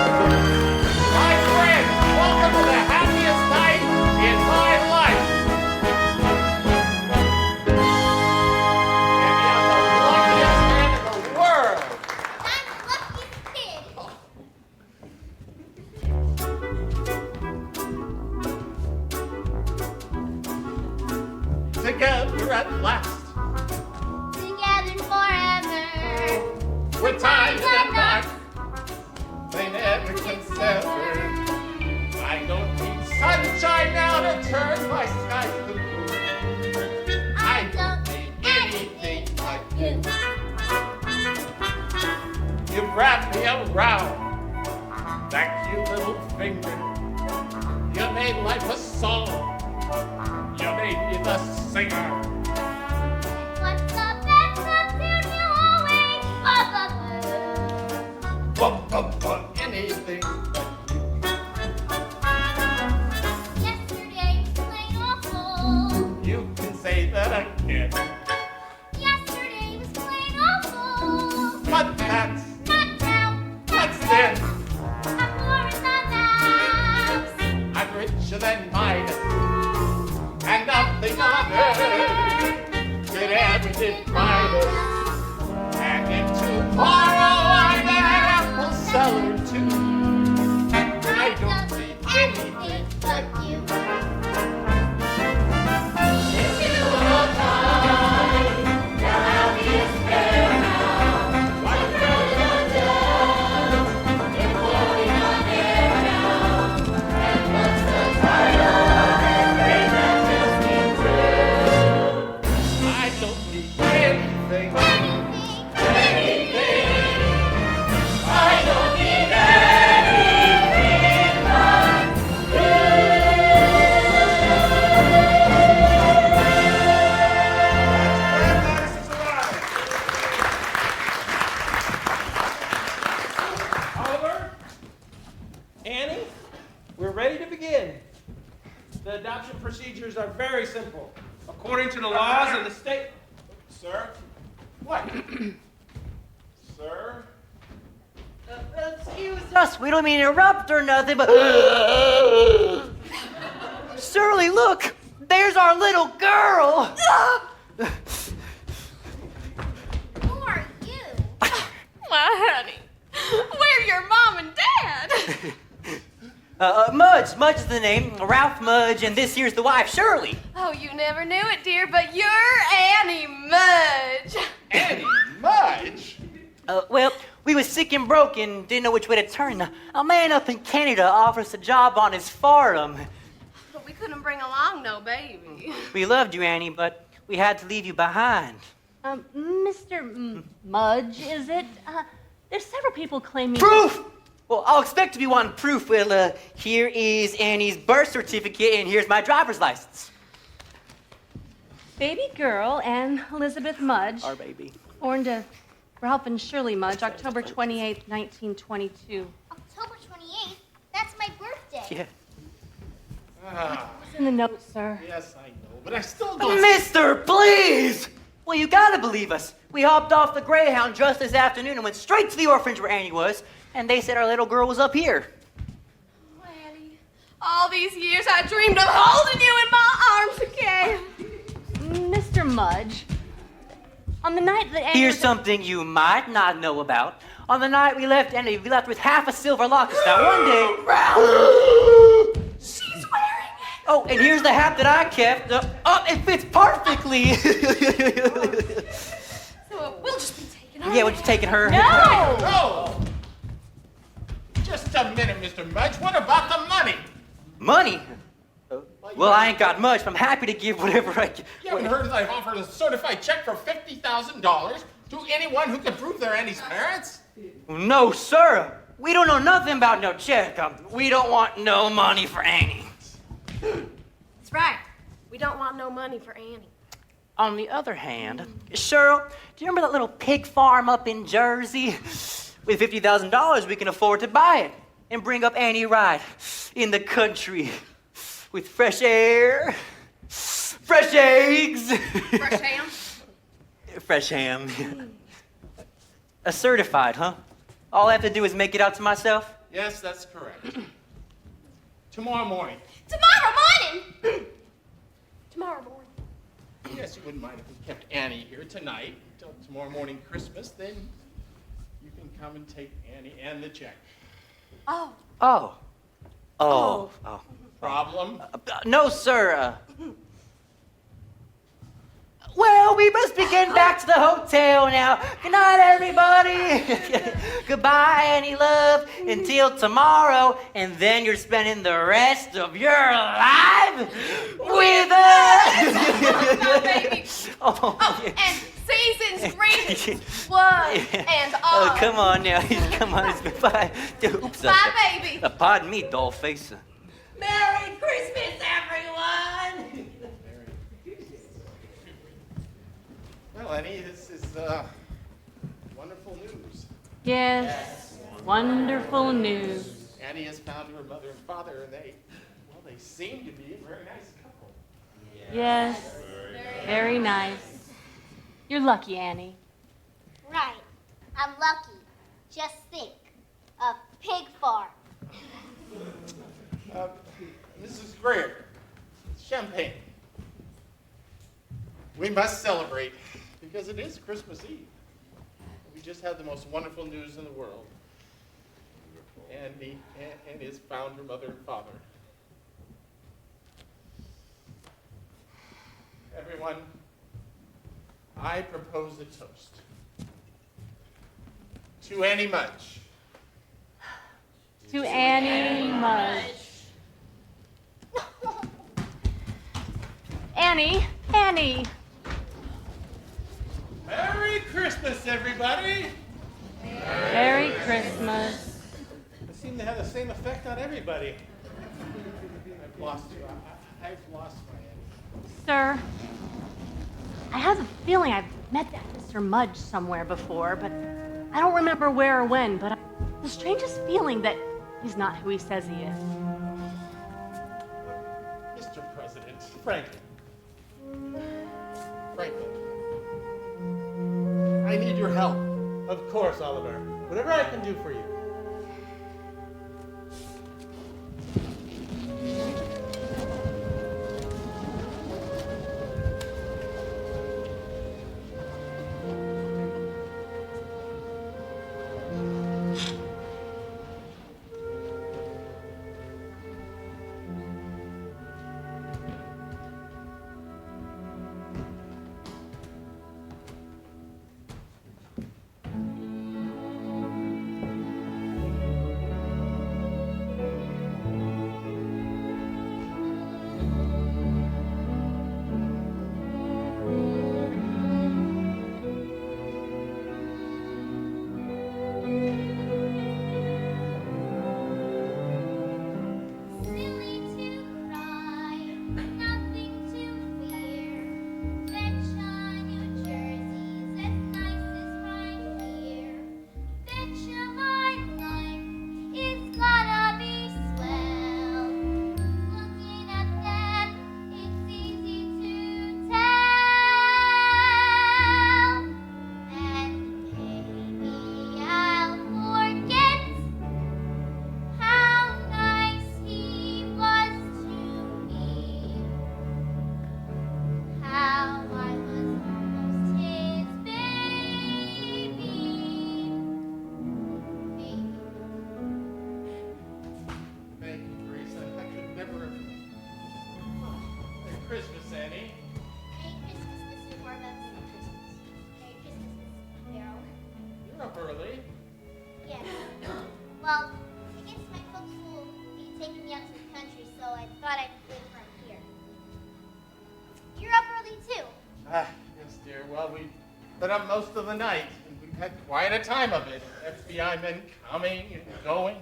My friends, welcome to the happiest night in my life. And you're the luckiest man in the world. Together at last, Together forever. with times that knock, they never can sever. I don't need sunshine now to turn my skies blue. I don't need anything but you. You wrapped me around that cute little finger. You made life a song. You made me the singer. What's the best that suits you always? Anything but Yesterday was plain awful. you can say that again. Yesterday was plain awful. But that's Not now. What's this? I'm more in the house. I'm richer than Midas, and nothing on earth could ever define us. And if tomorrow I'm an apple seller too, I don't need anything but you. If you will find the happiest pair now, what will you do? You're floating on air now, and what's the title of this thing that just came true? I don't need anything. Anything. I don't need anything but Oliver? Annie? We're ready to begin. The adoption procedures are very simple. According to the laws of the state. Sir? What? Sir? Excuse us, we don't mean to interrupt or nothing, but. Shirley, look! There's our little girl! Who are you? My honey, where your mom and dad? Mudge. Mudge is the name. Ralph Mudge, and this here's the wife, Shirley. Oh, you never knew it, dear, but you're Annie Mudge. Annie Mudge? Well, we was sick and broke and didn't know which way to turn. A man up in Canada offered us a job on his farm. But we couldn't bring along no baby. We loved you, Annie, but we had to leave you behind. Mr. Mudge, is it? There's several people claiming. Proof! Well, I'll expect to be wanting proof. Well, here is Annie's birth certificate, and here's my driver's license. Baby girl Anne Elizabeth Mudge, Our baby. born to Ralph and Shirley Mudge, October 28th, 1922. October 28th? That's my birthday. Yeah. It's in the note, sir. Yes, I know, but I still don't. Mister, please! Well, you gotta believe us. We hopped off the Greyhound just this afternoon and went straight to the orphanage where Annie was, and they said our little girl was up here. Oh, Annie, all these years I dreamed of holding you in my arms again. Mr. Mudge, on the night that Annie Here's something you might not know about. On the night we left Annie, we left with half a silver locket. Now one day... She's wearing it. Oh, and here's the hat that I kept. It fits perfectly. So we'll just be taking her. Yeah, we're just taking her. No! Just a minute, Mr. Mudge. What about the money? Money? Well, I ain't got much, but I'm happy to give whatever I can. You haven't heard that I've offered a certified check for $50,000 to anyone who can prove they're Annie's parents? No, sir. We don't know nothing about no check. We don't want no money for Annie. That's right. We don't want no money for Annie. On the other hand, Cheryl, do you remember that little pig farm up in Jersey? With $50,000, we can afford to buy it and bring up Annie right in the country with fresh air, fresh eggs, Fresh ham. fresh ham. A certified, huh? All I have to do is make it out to myself? Yes, that's correct. Tomorrow morning. Tomorrow morning! Tomorrow morning. Yes, you wouldn't mind if we kept Annie here tonight until tomorrow morning Christmas. Then you can come and take Annie and the check. Oh. Oh. Oh. Oh. Problem? No, sir. Well, we must be getting back to the hotel now. Good night, everybody. Goodbye, Annie Love, until tomorrow, and then you're spending the rest of your life with us. No, baby. Oh, yeah. And season's greetings, one and all. Oh, come on now. Come on. Bye. Oops. Bye, baby. Pardon me, doll face. Merry Christmas, everyone. Well, Annie, this is wonderful news. Yes, wonderful news. Annie has found her mother and father, and they seem to be a very nice couple. Yes, very nice. You're lucky, Annie. Right. I'm lucky. Just think. A pig farm. Mrs. Greer, champagne. We must celebrate because it is Christmas Eve. We just had the most wonderful news in the world. Annie has found her mother and father. Everyone, I propose a toast to Annie Mudge. To Annie Mudge. Annie, Annie. Merry Christmas, everybody! Merry Christmas. They seem to have the same effect on everybody. I've lost you. I've lost my Annie. Sir, I have a feeling I've met that Mr. Mudge somewhere before, but I don't remember where or when, but I have the strangest feeling that he's not who he says he is. Mr. President. Franklin. Franklin. I need your help. Of course, Oliver. Whatever I can do for you. up early. Yes. Well, I guess my folks will be taking me out to the country, so I thought I'd wait for him here. You're up early too. Yes, dear. Well, we've been up most of the night, and we've had quite a time of it. FBI men coming and going.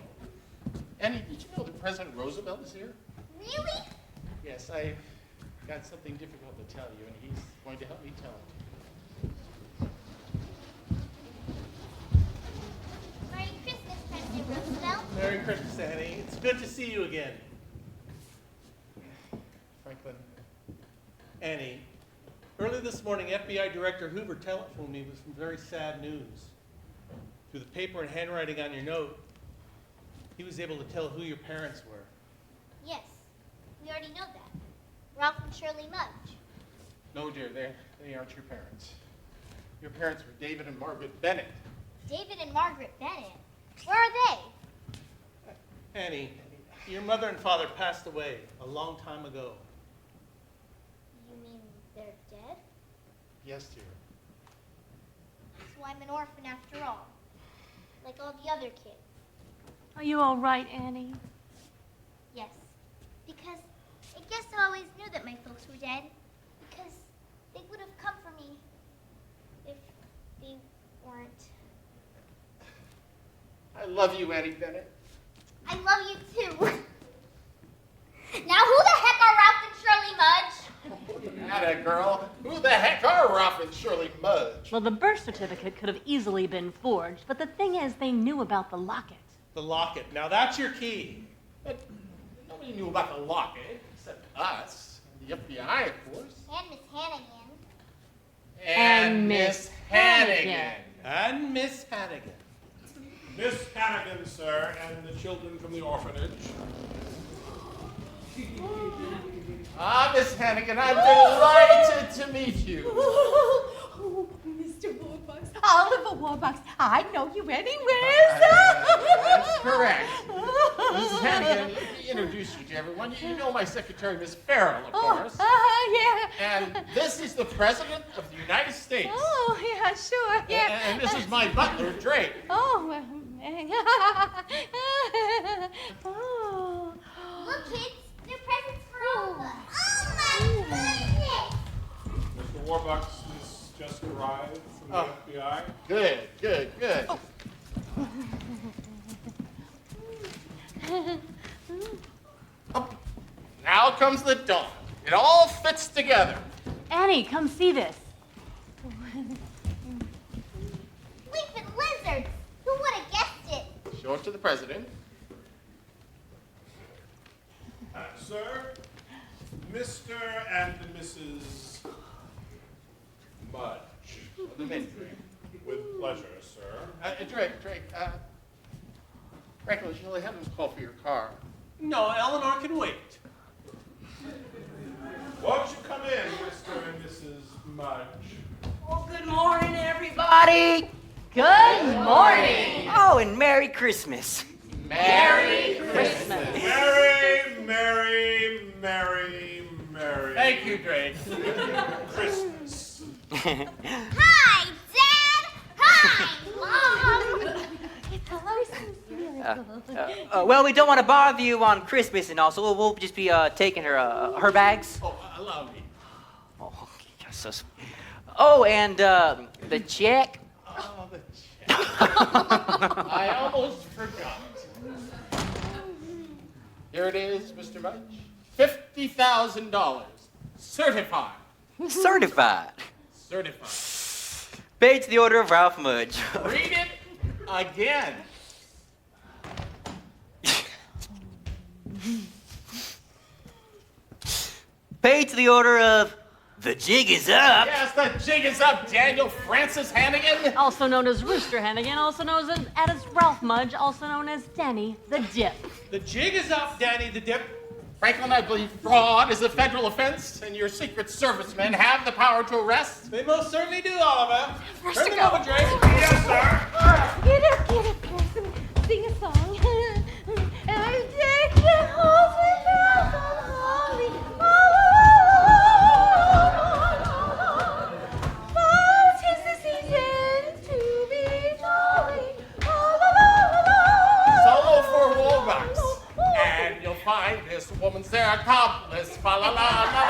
Annie, did you know that President Roosevelt is here? Really? Yes, I've got something difficult to tell you, and he's going to help me tell it. Merry Christmas, President Roosevelt. Merry Christmas, Annie. It's good to see you again. Franklin. Annie, early this morning, FBI Director Hoover telephoned me with some very sad news. Through the paper and handwriting on your note, he was able to tell who your parents were. Yes, we already know that. Ralph and Shirley Mudge. No, dear, they aren't your parents. Your parents were David and Margaret Bennett. David and Margaret Bennett. Where are they? Annie, your mother and father passed away a long time ago. You mean they're dead? Yes, dear. So I'm an orphan after all, like all the other kids. Are you all right, Annie? Yes, because I guess I always knew that my folks were dead, because they would have come for me if they weren't. I love you, Annie Bennett. I love you too. Now who the heck are Ralph and Shirley Mudge? Atta girl. Who the heck are Ralph and Shirley Mudge? Well, the birth certificate could have easily been forged, but the thing is, they knew about the locket. The locket. Now that's your key. But nobody knew about the locket except us. The FBI, of course. And Miss Hannigan. And Miss Hannigan. And Miss Hannigan. Miss Hannigan, sir, and the children from the orphanage. Ah, Miss Hannigan, I'm delighted to meet you. Oh, Mr. Warbucks, Oliver Warbucks, I know you anywhere. That's correct. Mrs. Hannigan, let me introduce you to everyone. You know my secretary, Miss Farrell, of course. Yeah. And this is the President of the United States. Oh, yeah, sure, yeah. And this is my butler, Drake. Oh, well, oh. Look, kids, they're presents for all of us. Oh my goodness! Mr. Warbucks has just arrived from the FBI. Good, good, good. Now comes the dawn. It all fits together. Annie, come see this. Leaping lizards! Who would have guessed it? Show it to the President. Sir, Mr. and Mrs. Mudge. The men. With pleasure, sir. Drake, Franklin, shall I have him call for your car? No, Eleanor can wait. Won't you come in, Mr. and Mrs. Mudge? Oh, good morning, everybody. Good morning. Oh, and Merry Christmas. Merry Christmas. Merry, merry, merry, merry. Thank you, Drake. Christmas. Hi, Dad! Hi, Mom! It's always sincere. Well, we don't want to bother you on Christmas and all, so we'll just be taking her bags. Oh, allow me. Oh, you're so sweet. Oh, and the check. Oh, the check. I almost forgot. Here it is, Mr. Mudge. $50,000. Certified. Certified. Certified. Paid to the order of Ralph Mudge. Read it again. Paid to the order of The Jig Is Up. Yes, the jig is up, Daniel Francis Hannigan. Also known as Rooster Hannigan, also known as Ralph Mudge, also known as Danny the Dip. The jig is up, Danny the Dip. Franklin, I believe fraud is a federal offense, and your Secret Service men have the power to arrest. They most certainly do, Oliver. First Turn to them go. over, Drake. Yes, sir. Get up, Preston. Sing a song. And take the holy bells on holly. For 'tis the season to be jolly. This woman's their accomplice. Fa la la la la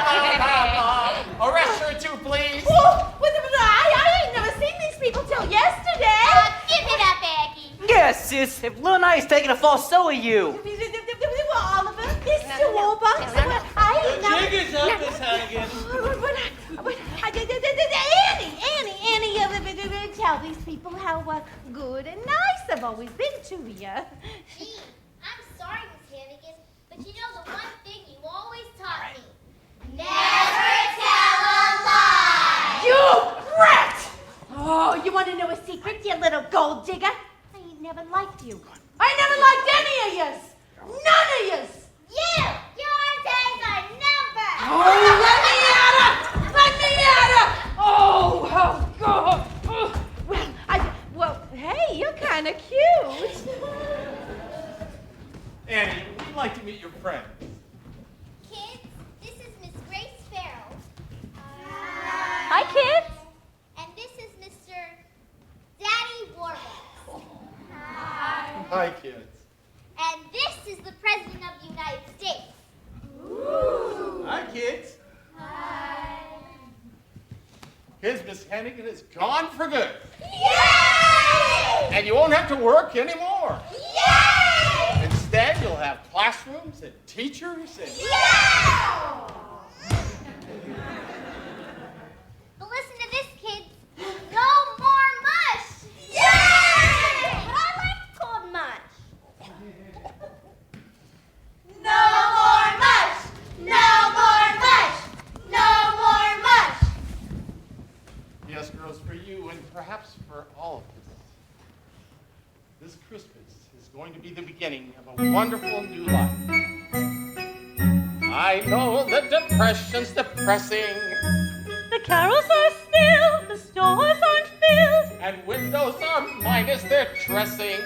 la la la. Arrest her too, please. I ain't never seen these people till yesterday. Give it up, Aggie. Yes, sis. If Lil Nice taking a fall, so are you. Oliver, Mr. Warbucks. I ain't never... Jig is up, Miss Hannigan. Annie, tell these people how good and nice I've always been to you. Gee, I'm sorry, Miss Hannigan, but you know the one thing you always taught me. Never tell a lie! You brat! Oh, you want to know a secret, you little gold digger? I ain't never liked you. I never liked any of yous. None of yous. You! Your days are numbered! Oh, let me at her! Let me at her! Oh, God. Well, hey, you're kind of cute. Annie, we'd like to meet your friend. Kids, this is Miss Grace Farrell. Hi, kids. And this is Mr. Daddy Warbucks. Hi, kids. And this is the President of the United States. Hi, kids. Kids, Miss Hannigan is gone for good. Yay! And you won't have to work anymore. Yay! Instead, you'll have classrooms and teachers and... Yeah! But listen to this, kids. No more mush! Yay! But I like cold mush. No more mush! No more mush! No more mush! Yes, girls, for you and perhaps for all of us. This Christmas is going to be the beginning of a wonderful new life. I know the depression's depressing. The carols are still, the stores aren't filled, And windows are minus their dressing.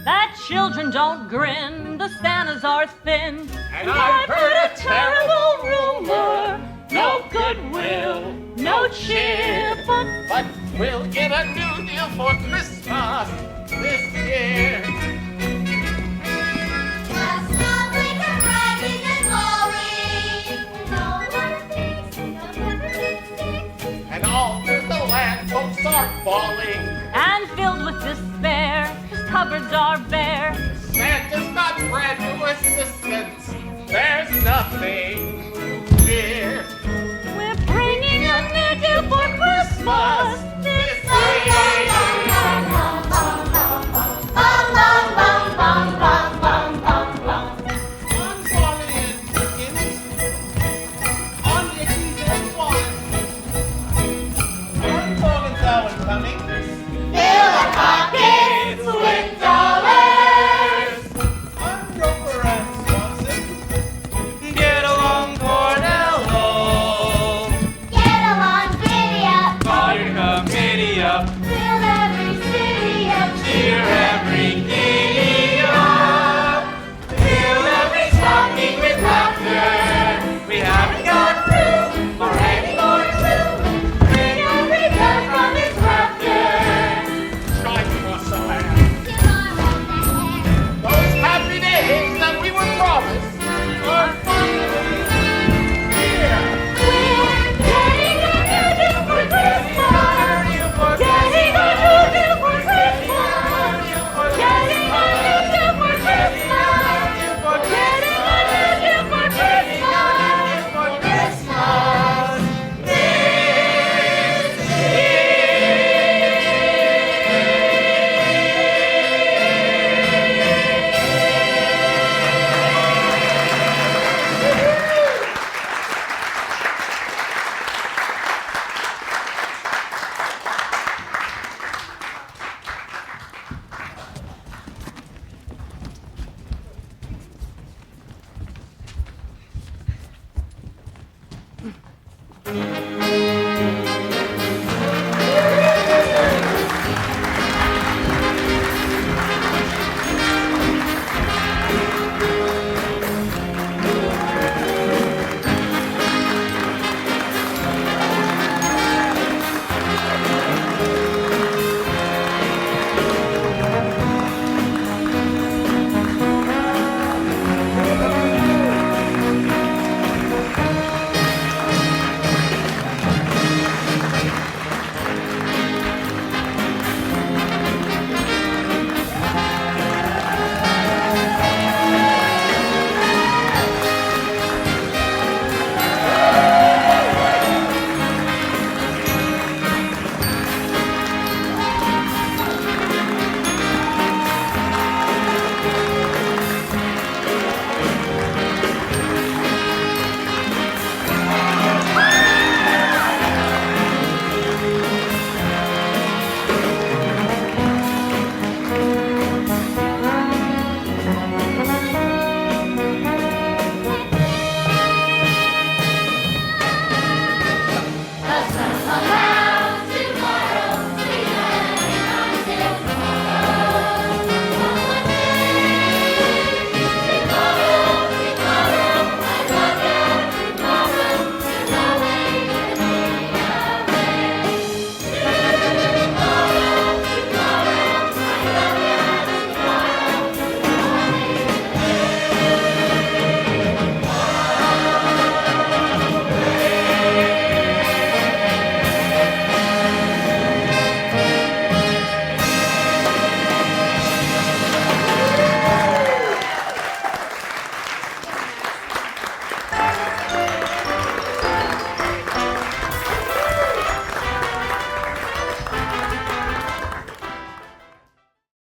that children don't grin, the Santas are thin. And I've heard a terrible rumor. No goodwill, no cheer, But we'll get a new deal for Christmas this year. Just not like a bragging and glory. No more things, no government sticks. And all through the land, folks are falling. and filled with despair, 'cause cupboards are bare.